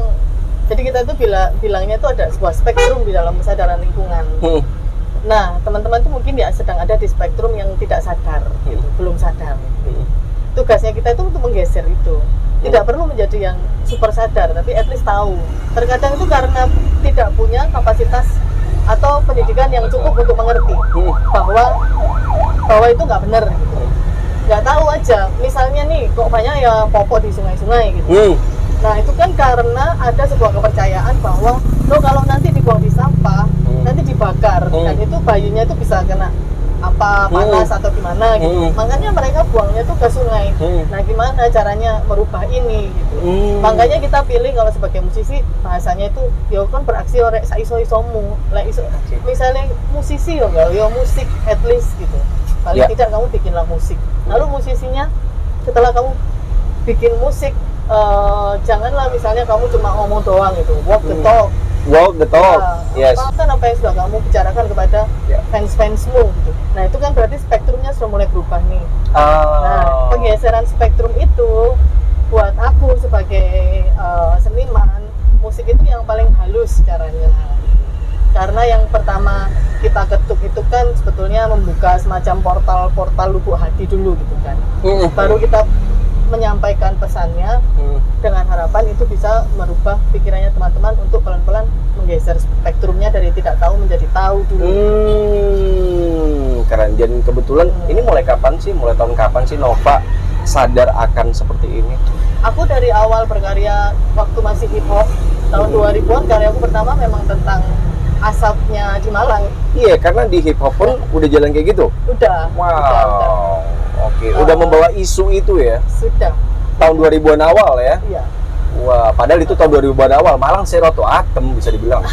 jadi kita tuh bilangnya itu ada sebuah spektrum di dalam kesadaran lingkungan. Nah, teman-teman tuh mungkin ya sedang ada di spektrum yang tidak sadar, gitu, belum sadar. Tugasnya kita itu untuk menggeser itu. Tidak perlu menjadi yang super sadar, tapi at least tahu. Terkadang itu karena tidak punya kapasitas atau pendidikan yang cukup untuk mengerti bahwa itu nggak benar. Gitu. Nggak tahu aja. Misalnya nih, kok banyak ya popok di sungai-sungai gitu. Nah itu kan karena ada sebuah kepercayaan bahwa kalau nanti dibuang di sampah, nanti dibakar, dan itu bayunya itu bisa kena panas atau gimana gitu. Makanya mereka buangnya tuh ke sungai. Nah gimana caranya merubah ini gitu. Makanya kita pilih kalau sebagai musisi bahasanya itu ya kan beraksi oleh saiso-isomu. Misalnya musisi ya musik at least gitu. Paling tidak kamu bikinlah musik. Lalu musisinya setelah kamu bikin musik, janganlah misalnya kamu cuma ngomong doang gitu, walk the talk. Yes. Kan apa yang sudah kamu bicarakan kepada fans-fansmu gitu. Nah itu kan berarti spektrumnya sudah mulai berubah nih. Nah penggeseran spektrum itu buat aku sebagai seniman musik itu yang paling halus caranya. Karena yang pertama kita ketuk itu kan sebetulnya membuka semacam portal lubuk hati dulu gitu kan. Baru kita menyampaikan pesannya dengan harapan itu bisa merubah pikirannya teman-teman untuk pelan-pelan menggeser spektrumnya dari tidak tahu menjadi tahu dulu. Keren. Dan kebetulan ini mulai tahun kapan sih Nova sadar akan seperti ini? Aku dari awal berkarya waktu masih hip hop tahun 2000-an, karyaku pertama memang tentang asapnya di Malang. Iya, karena di hip hop pun udah jalan kayak gitu. Udah. Wow. Udah. Oke, udah membawa isu itu ya? Sudah. Tahun 2000-an awal ya? Iya. Wah, padahal itu tahun 2000-an awal. Malang seroto atem bisa dibilang.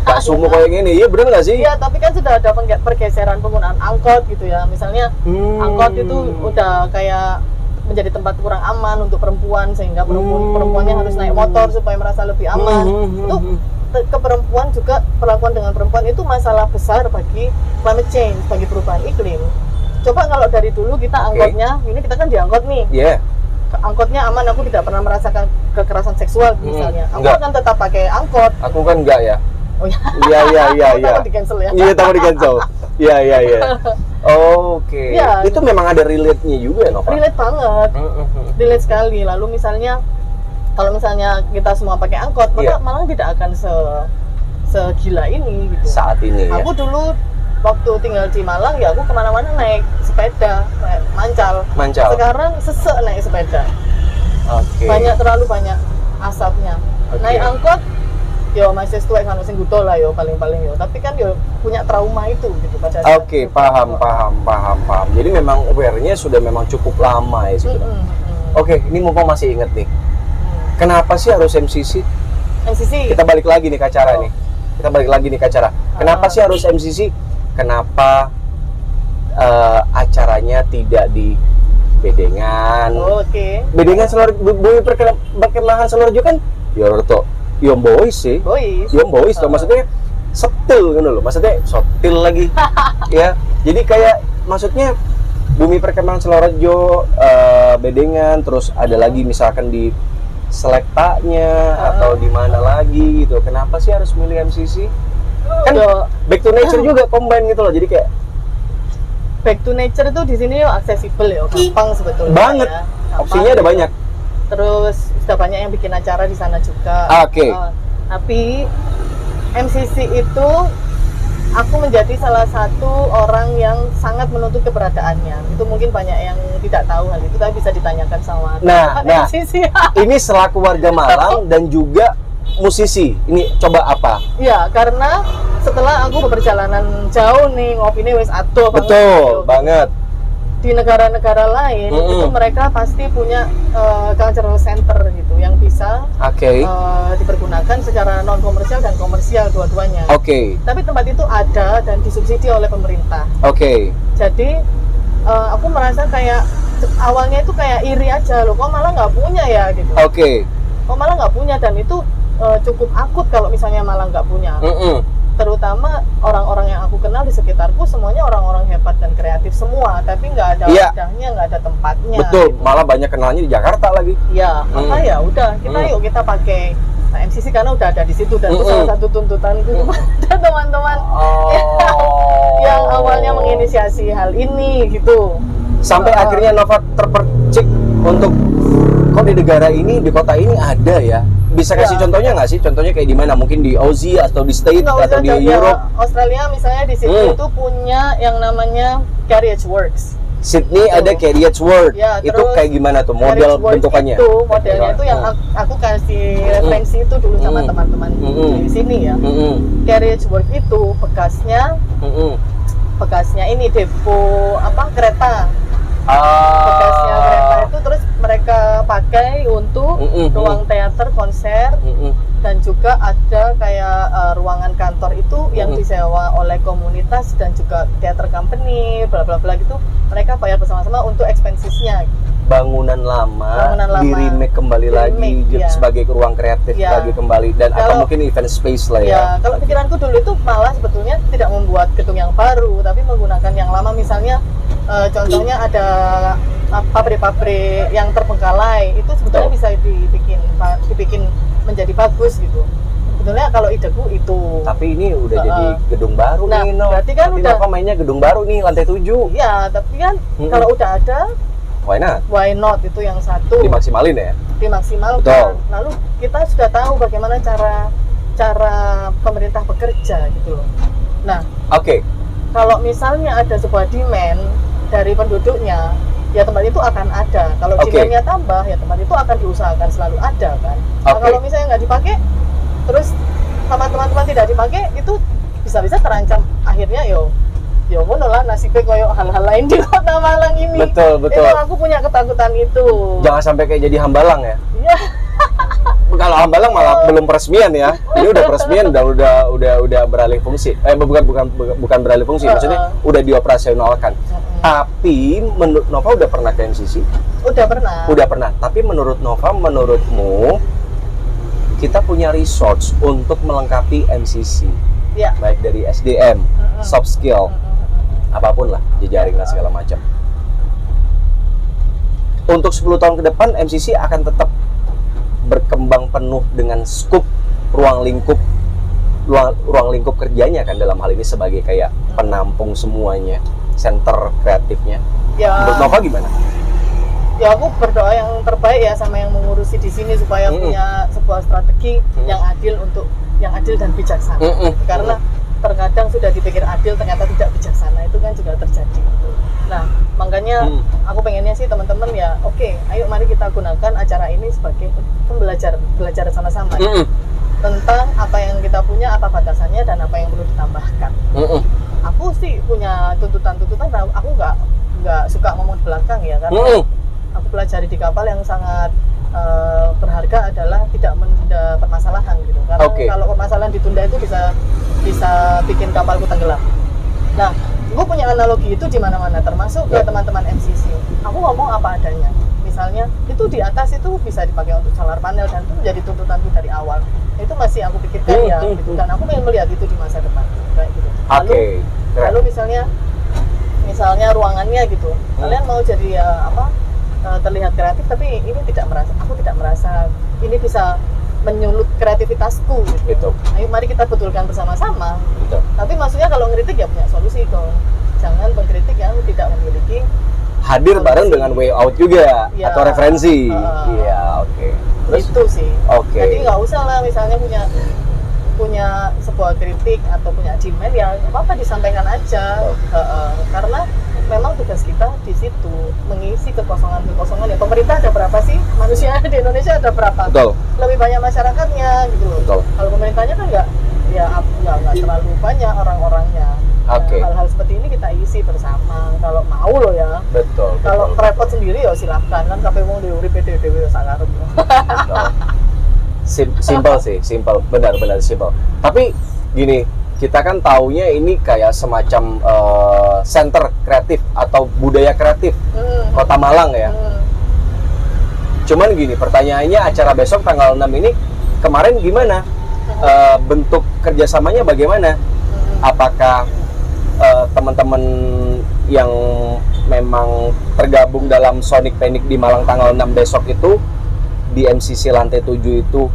Gak sumuh kayak gini. Iya bener gak sih? Iya, tapi kan sudah ada pergeseran penggunaan angkot gitu ya. Misalnya angkot itu udah kayak menjadi tempat kurang aman untuk perempuan, sehingga perempuannya harus naik motor supaya merasa lebih aman. Itu ke perempuan juga, perlakuan dengan perempuan itu masalah besar bagi climate change, bagi perubahan iklim. Coba kalau dari dulu kita angkotnya, ini kita kan diangkot nih. Angkotnya aman, aku tidak pernah merasakan kekerasan seksual misalnya. Aku kan tetap pakai angkot. Aku kan enggak ya. Oh ya. Iya. Takut di cancel ya. Iya, takut di cancel. Iya. Oke. Ya, itu memang ada relate-nya juga ya, Nova? Relate banget. Relate sekali. Lalu misalnya kalau misalnya kita semua pakai angkot, maka Malang tidak akan segila ini gitu. Saat ini aku dulu waktu tinggal di Malang ya aku kemana-mana naik sepeda, mancal. Sekarang sesek naik sepeda. Terlalu banyak asapnya. Naik angkot yo masih sesuai kan sing gudo lah yo paling-paling yo, tapi kan yo punya trauma itu gitu pada saat paham. Jadi memang aware-nya sudah memang cukup lama ya sudah. Ini mumpung masih inget nih. Kenapa sih harus MCC? Kita balik lagi nih ke acara nih. Kenapa sih harus MCC? Kenapa acaranya tidak di Bedengan? Bedengan Bumi Perkemahan Selorjo kan Yom Boys sih. Boys tuh maksudnya setil gitu loh. Maksudnya sotil lagi. Ya. Jadi kayak maksudnya Bumi Perkemahan Selorjo, Bedengan, terus ada lagi misalkan di Selektanya atau di mana lagi gitu. Kenapa sih harus milih MCC? Kan back to nature juga combine gitu loh. Jadi kayak back to nature itu di sini accessible ya, gampang sebetulnya. Banget. Ya. Opsinya ada banyak. Terus sudah banyak yang bikin acara di sana juga. Tapi MCC itu aku menjadi salah satu orang yang sangat menuntut keberadaannya. Itu mungkin banyak yang tidak tahu hal itu, tapi bisa ditanyakan sama MCC. Ini selaku warga Malang dan juga musisi. Ini coba apa? Ya, karena setelah aku berperjalanan jauh nih, ngopinya wis ado banget. Betul, banget. Di negara-negara lain itu mereka pasti punya cultural center gitu yang bisa dipergunakan secara non komersial dan komersial dua-duanya. Tapi tempat itu ada dan disubsidi oleh pemerintah. Jadi aku merasa kayak awalnya itu kayak iri aja loh, kok malah nggak punya ya gitu. Kok malah nggak punya, dan itu cukup akut kalau misalnya malah nggak punya. Terutama orang-orang yang aku kenal di sekitarku semuanya orang-orang hebat dan kreatif semua, tapi nggak ada wadahnya, nggak ada tempatnya. Betul, gitu. Malah banyak kenalnya di Jakarta lagi. Iya, maka ya udah yuk kita pakai MCC karena udah ada di situ, dan itu salah satu tuntutanku kepada teman-teman yang awalnya menginisiasi hal ini gitu. Sampai akhirnya Nova terpercik untuk kok di negara ini, di kota ini ada ya. Bisa kasih contohnya nggak sih? Contohnya kayak di mana? Mungkin di Aussie atau di State atau di Europe? Australia misalnya di Sydney itu punya yang namanya Carriage Works. Sydney ada Carriage Works. Ya, itu kayak gimana tuh model bentukannya? Itu modelnya itu yang aku kasih referensi itu dulu sama teman-teman di sini ya. Carriage Works itu bekasnya ini depo kereta. Bekasnya kereta itu terus mereka pakai untuk ruang teater, konser, dan juga ada kayak ruangan kantor itu yang disewa oleh komunitas dan juga theater company, bla bla bla gitu. Mereka bayar bersama-sama untuk expenses-nya. Bangunan lama di remake kembali lagi sebagai ruang kreatif lagi kembali, dan atau mungkin event space lah ya. Kalau pikiranku dulu itu malah sebetulnya tidak membuat gedung yang baru, tapi menggunakan yang lama. Misalnya contohnya ada pabrik-pabrik yang terbengkalai, itu sebetulnya bisa dibikin menjadi bagus gitu. Sebetulnya kalau ideku itu. Tapi ini udah jadi gedung baru nih, berarti kan udah mainnya gedung baru nih, lantai 7. Iya, tapi kan kalau udah ada, why not itu yang satu. Dimaksimalin ya? Dimaksimalkan. Betul. Lalu kita sudah tahu bagaimana cara pemerintah bekerja gitu loh. Nah, kalau misalnya ada sebuah demand dari penduduknya, ya tempat itu akan ada. Kalau demandnya tambah, ya tempat itu akan diusahakan selalu ada kan. Nah, kalau misalnya nggak dipakai, terus sama teman-teman tidak dipakai, itu bisa-bisa terancam akhirnya ngono lah nasibnya koyo hal-hal lain di Kota Malang ini. Betul. Itu aku punya ketakutan itu. Jangan sampai kayak jadi Hambalang ya. Iya. Kalau Hambalang malah belum peresmian ya. Ini udah peresmian, udah beralih fungsi. Bukan beralih fungsi, maksudnya udah dioperasionalkan. Tapi menurut Nova udah pernah ke MCC? Udah pernah. Tapi menurut Nova, menurutmu kita punya resource untuk melengkapi MCC? Ya. Baik dari SDM, soft skill, apapun lah, jejaring dan segala macam. Untuk 10 tahun ke depan, MCC akan tetap berkembang penuh dengan skup ruang lingkup kerjanya kan, dalam hal ini sebagai kayak penampung semuanya, center kreatifnya. Menurut Nova gimana? Ya aku berdoa yang terbaik ya sama yang mengurusi di sini supaya punya sebuah strategi yang adil dan bijaksana. Karena terkadang sudah dipikir adil ternyata tidak bijaksana, itu kan juga terjadi. Nah, makanya aku pengennya sih teman-teman ya, ayo mari kita gunakan acara ini sebagai belajar sama-sama tentang apa yang kita punya, apa batasannya, dan apa yang perlu ditambahkan. Aku sih punya tuntutan-tuntutan, aku nggak suka ngomong di belakang ya, karena aku pelajari di kapal yang sangat berharga adalah tidak menunda permasalahan gitu. Karena kalau permasalahan ditunda itu bisa bikin kapalku tenggelam. Nah, gue punya analogi itu di mana-mana, termasuk ke teman-teman MCC. Aku ngomong apa adanya. Misalnya itu di atas itu bisa dipakai untuk solar panel, dan itu menjadi tuntutanku dari awal. Itu masih aku pikirkan gitu, dan aku pengen melihat itu di masa depan kayak gitu. Lalu misalnya ruangannya gitu, kalian mau jadi terlihat kreatif, tapi ini aku tidak merasa ini bisa menyulut kreativitasku gitu. Ayo mari kita betulkan bersama-sama. Tapi maksudnya kalau ngeritik ya punya solusi dong. Jangan mengkritik yang tidak memiliki hadir solusi. Bareng dengan way out juga atau referensi. Terus itu sih. Jadi nggak usah lah misalnya punya sebuah kritik atau punya demand, ya apa disampaikan aja. Karena memang tugas kita di situ mengisi kekosongan ya. Pemerintah ada berapa sih? Manusia di Indonesia ada berapa? Lebih banyak masyarakatnya gitu loh. Kalau pemerintahnya kan nggak terlalu banyak orang-orangnya. Hal-hal seperti ini kita isi bersama kalau mau loh ya. Kalau repot sendiri ya silahkan, kan KPU mau diuri PDW sangarep. Simple sih, benar-benar simple. Tapi gini, kita kan taunya ini kayak semacam center kreatif atau budaya kreatif Kota Malang ya. Cuman gini, pertanyaannya acara besok tanggal 6 ini kemarin gimana? Bentuk kerjasamanya bagaimana? Apakah teman-teman yang memang tergabung dalam Sonic Panic di Malang tanggal 6 besok itu di MCC lantai 7 itu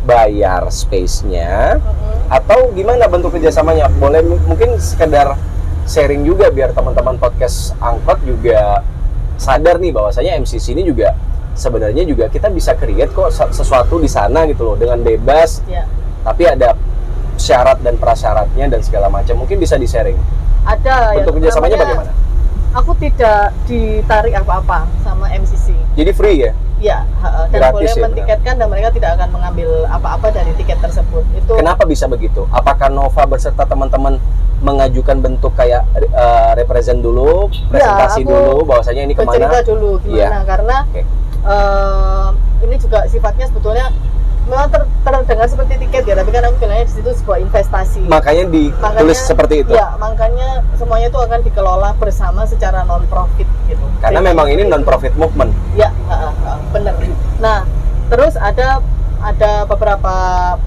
bayar space-nya atau gimana bentuk kerjasamanya? Boleh mungkin sekedar sharing juga biar teman-teman podcast Angkot juga sadar nih bahwasanya MCC ini juga sebenarnya juga kita bisa create kok sesuatu di sana gitu loh dengan bebas, tapi ada syarat dan prasyaratnya dan segala macam. Mungkin bisa di-sharing. Ada. Bentuk kerjasamanya bagaimana? Aku tidak ditarik apa-apa sama MCC. Jadi free ya? Ya, dan gratis boleh ya, mentiketkan dan mereka tidak akan mengambil apa-apa dari tiket tersebut. Itu kenapa bisa begitu? Apakah Nova beserta teman-teman mengajukan bentuk kayak represent dulu, presentasi dulu bahwasanya ini kemana? Cerita dulu gimana? Karena ini juga sifatnya sebetulnya memang terdengar seperti tiket ya, tapi kan aku bilangnya di situ sebuah investasi. Makanya ditulis seperti itu. Ya, makanya semuanya itu akan dikelola bersama secara non profit gitu. Karena memang ini non profit movement. Ya, benar. Nah, terus ada beberapa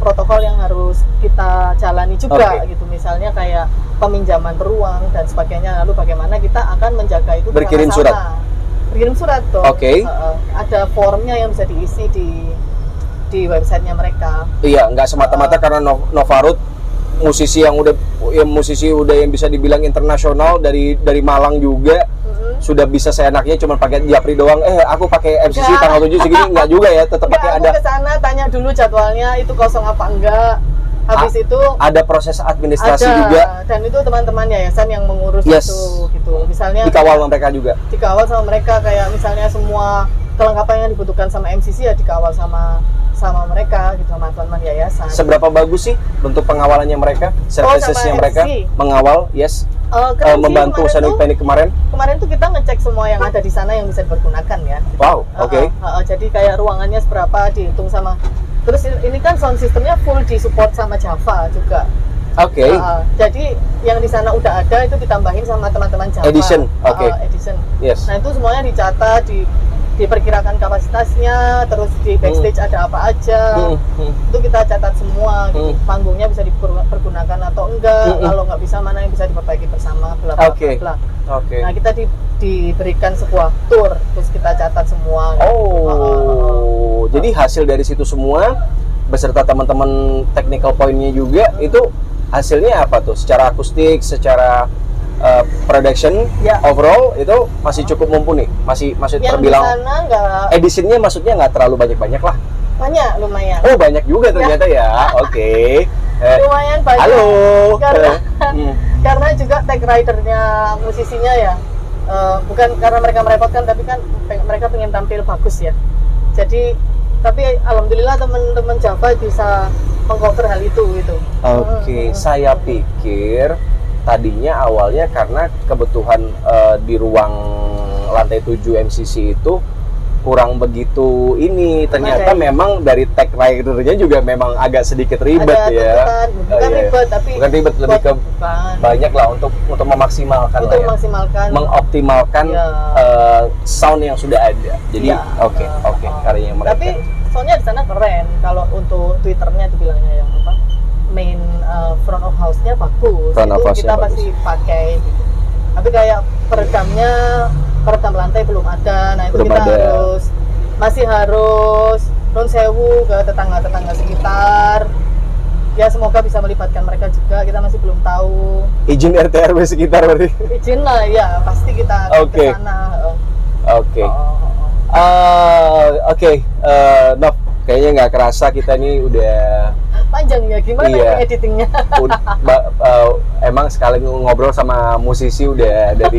protokol yang harus kita jalani juga gitu. Misalnya kayak peminjaman ruang dan sebagainya. Lalu bagaimana kita akan menjaga itu berkirim surat. Berkirim surat tuh. Ada formnya yang bisa diisi di websitenya mereka. Iya, nggak semata-mata karena Novarut musisi yang udah yang bisa dibilang internasional dari Malang juga sudah bisa seenaknya cuma pakai Japri doang. Aku pakai MCC tanggal 7 segini nggak juga ya, tetap pakai ada. Aku ke sana tanya dulu jadwalnya itu kosong apa enggak. Habis itu ada proses administrasi juga. Dan itu teman-teman yayasan yang mengurus itu gitu. Misalnya dikawal sama mereka juga. Dikawal sama mereka kayak misalnya semua kelengkapan yang dibutuhkan sama MCC ya dikawal sama mereka gitu, sama teman-teman yayasan. Seberapa bagus sih bentuk pengawalannya mereka, servicesnya mereka mengawal, membantu Sonic Panic kemarin? Kemarin tuh kita ngecek semua yang ada di sana yang bisa dipergunakan ya. Wow, oke. Jadi kayak ruangannya seberapa dihitung sama. Terus ini kan sound systemnya full disupport sama Java juga. Oke. Jadi yang di sana udah ada itu ditambahin sama teman-teman Java. Edition, Edition. Yes. Nah itu semuanya dicatat, diperkirakan kapasitasnya, terus di backstage ada apa aja, itu kita catat semua. Gitu. Panggungnya bisa dipergunakan atau enggak, kalau nggak bisa mana yang bisa diperbaiki bersama, bla bla bla. Nah kita diberikan sebuah tour, terus kita catat semua. Jadi hasil dari situ semua beserta teman-teman technical point-nya juga itu hasilnya apa tuh? Secara akustik, secara production overall itu masih cukup mumpuni, masih yang terbilang. Editionnya maksudnya nggak terlalu banyak lah. Banyak, lumayan. Oh banyak juga ternyata ya. Oke. Lumayan banyak. Halo. Karena juga tag ridernya musisinya ya, bukan karena mereka merepotkan, tapi kan mereka pengen tampil bagus ya. Jadi tapi alhamdulillah teman-teman Java bisa mengcover hal itu gitu. Oke. Saya pikir tadinya awalnya karena kebutuhan di ruang lantai 7 MCC itu kurang begitu ini, ternyata memang dari tag ridernya juga memang agak sedikit ribet ya. Bukan ribet, tapi bukan ribet, lebih ke banyak lah untuk memaksimalkan mengoptimalkan sound yang sudah ada. Jadi oke, karyanya mereka. Tapi soundnya di sana keren. Kalau untuk Twitternya itu bilangnya yang apa? Main front of house-nya bagus. Itu kita pasti pakai gitu. Tapi kayak peredam lantai belum ada. Nah, itu kita masih harus nun sewu ke tetangga-tetangga sekitar. Ya semoga bisa melibatkan mereka juga. Kita masih belum tahu. Izin RT RW sekitar berarti. Izin lah ya, pasti kita ke sana. Nov, kayaknya nggak kerasa kita ini udah panjang ya, gimana editingnya? Emang sekali ngobrol sama musisi udah dari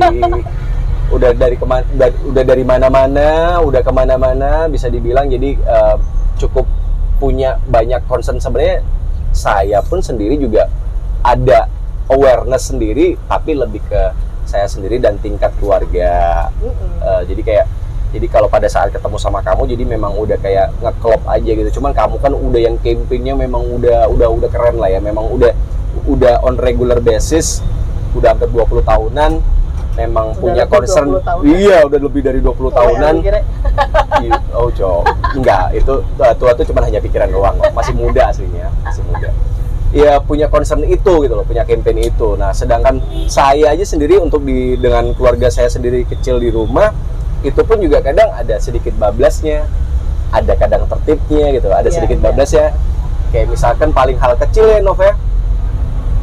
mana-mana, udah kemana-mana bisa dibilang. Jadi cukup punya banyak concern. Sebenarnya saya pun sendiri juga ada awareness sendiri, tapi lebih ke saya sendiri dan tingkat keluarga. Jadi kalau pada saat ketemu sama kamu, jadi memang udah kayak ngeklop aja gitu. Cuman kamu kan udah yang campingnya memang udah keren lah ya. Memang udah on regular basis, udah hampir 20 tahunan, memang udah punya concern. Iya, udah lebih dari 20 tahunan. Oh, enggak, itu tua tuh cuma hanya pikiran doang, masih muda aslinya, masih muda. Ya punya concern itu gitu loh, punya campaign itu. Nah, sedangkan saya aja sendiri dengan keluarga saya sendiri kecil di rumah, itu pun juga kadang ada sedikit bablasnya, ada kadang tertibnya gitu, ada sedikit bablasnya. Kayak misalkan paling hal kecil ya Nov ya,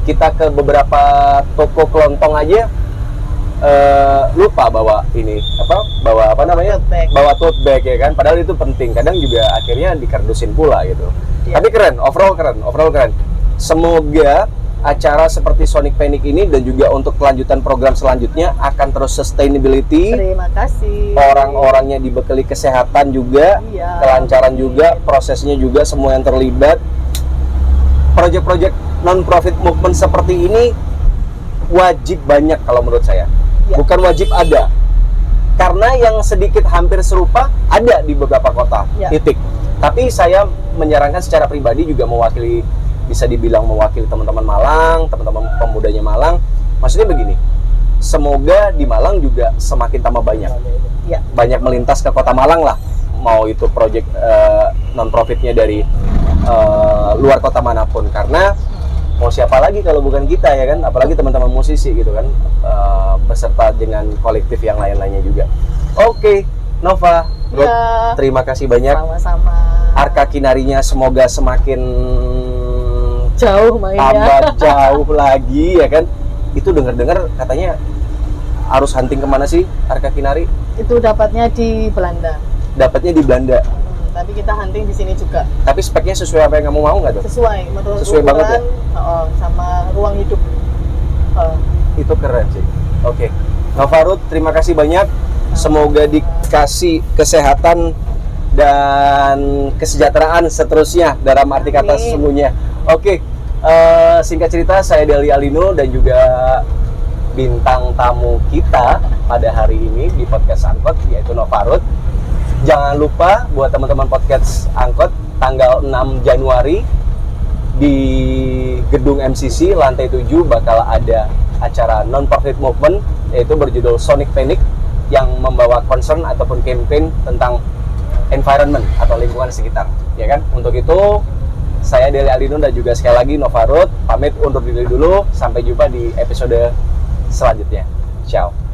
kita ke beberapa toko kelontong aja lupa bawa tote bag ya kan, padahal itu penting. Kadang juga akhirnya dikardusin pula gitu. Tapi keren, overall keren. Semoga acara seperti Sonic Panic ini dan juga untuk kelanjutan program selanjutnya akan terus sustainability. Terima kasih. Orang-orangnya dibekali kesehatan juga, kelancaran juga, prosesnya juga, semua yang terlibat. Project-project non-profit movement seperti ini wajib banyak kalau menurut saya. Bukan wajib ada. Karena yang sedikit hampir serupa ada di beberapa kota, titik. Tapi saya menyarankan secara pribadi juga bisa dibilang mewakili teman-teman Malang, teman-teman pemudanya Malang. Maksudnya begini, semoga di Malang juga semakin tambah banyak. Banyak melintas ke kota Malang lah. Mau itu project non-profitnya dari luar kota manapun. Karena mau siapa lagi kalau bukan kita ya kan, apalagi teman-teman musisi gitu kan, beserta dengan kolektif yang lain-lainnya juga. Oke, Nova, terima kasih banyak. Sama-sama. Arka Kinarinya semoga semakin jauh mainnya. Tambah jauh lagi ya kan. Itu dengar-dengar katanya harus hunting kemana sih Arka Kinari? Itu dapatnya di Belanda. Dapatnya di Belanda. Tapi kita hunting di sini juga. Tapi speknya sesuai apa yang kamu mau nggak tuh? Sesuai, menurut sesuai ukuran, banget ya? Sama ruang hidup. Itu keren sih. Oke. Novarut, terima kasih banyak. Semoga dikasih kesehatan dan kesejahteraan seterusnya dalam arti kata sesungguhnya. Oke. Singkat cerita, saya Deli Alino dan juga bintang tamu kita pada hari ini di podcast Angkot yaitu Novarut. Jangan lupa buat teman-teman podcast Angkot, tanggal 6 Januari di gedung MCC lantai 7 bakal ada acara non-profit movement yaitu berjudul Sonic Panic yang membawa concern ataupun campaign tentang environment atau lingkungan sekitar, ya kan? Untuk itu saya Deli Alino dan juga sekali lagi Novarut pamit undur diri dulu. Sampai jumpa di episode selanjutnya. Ciao.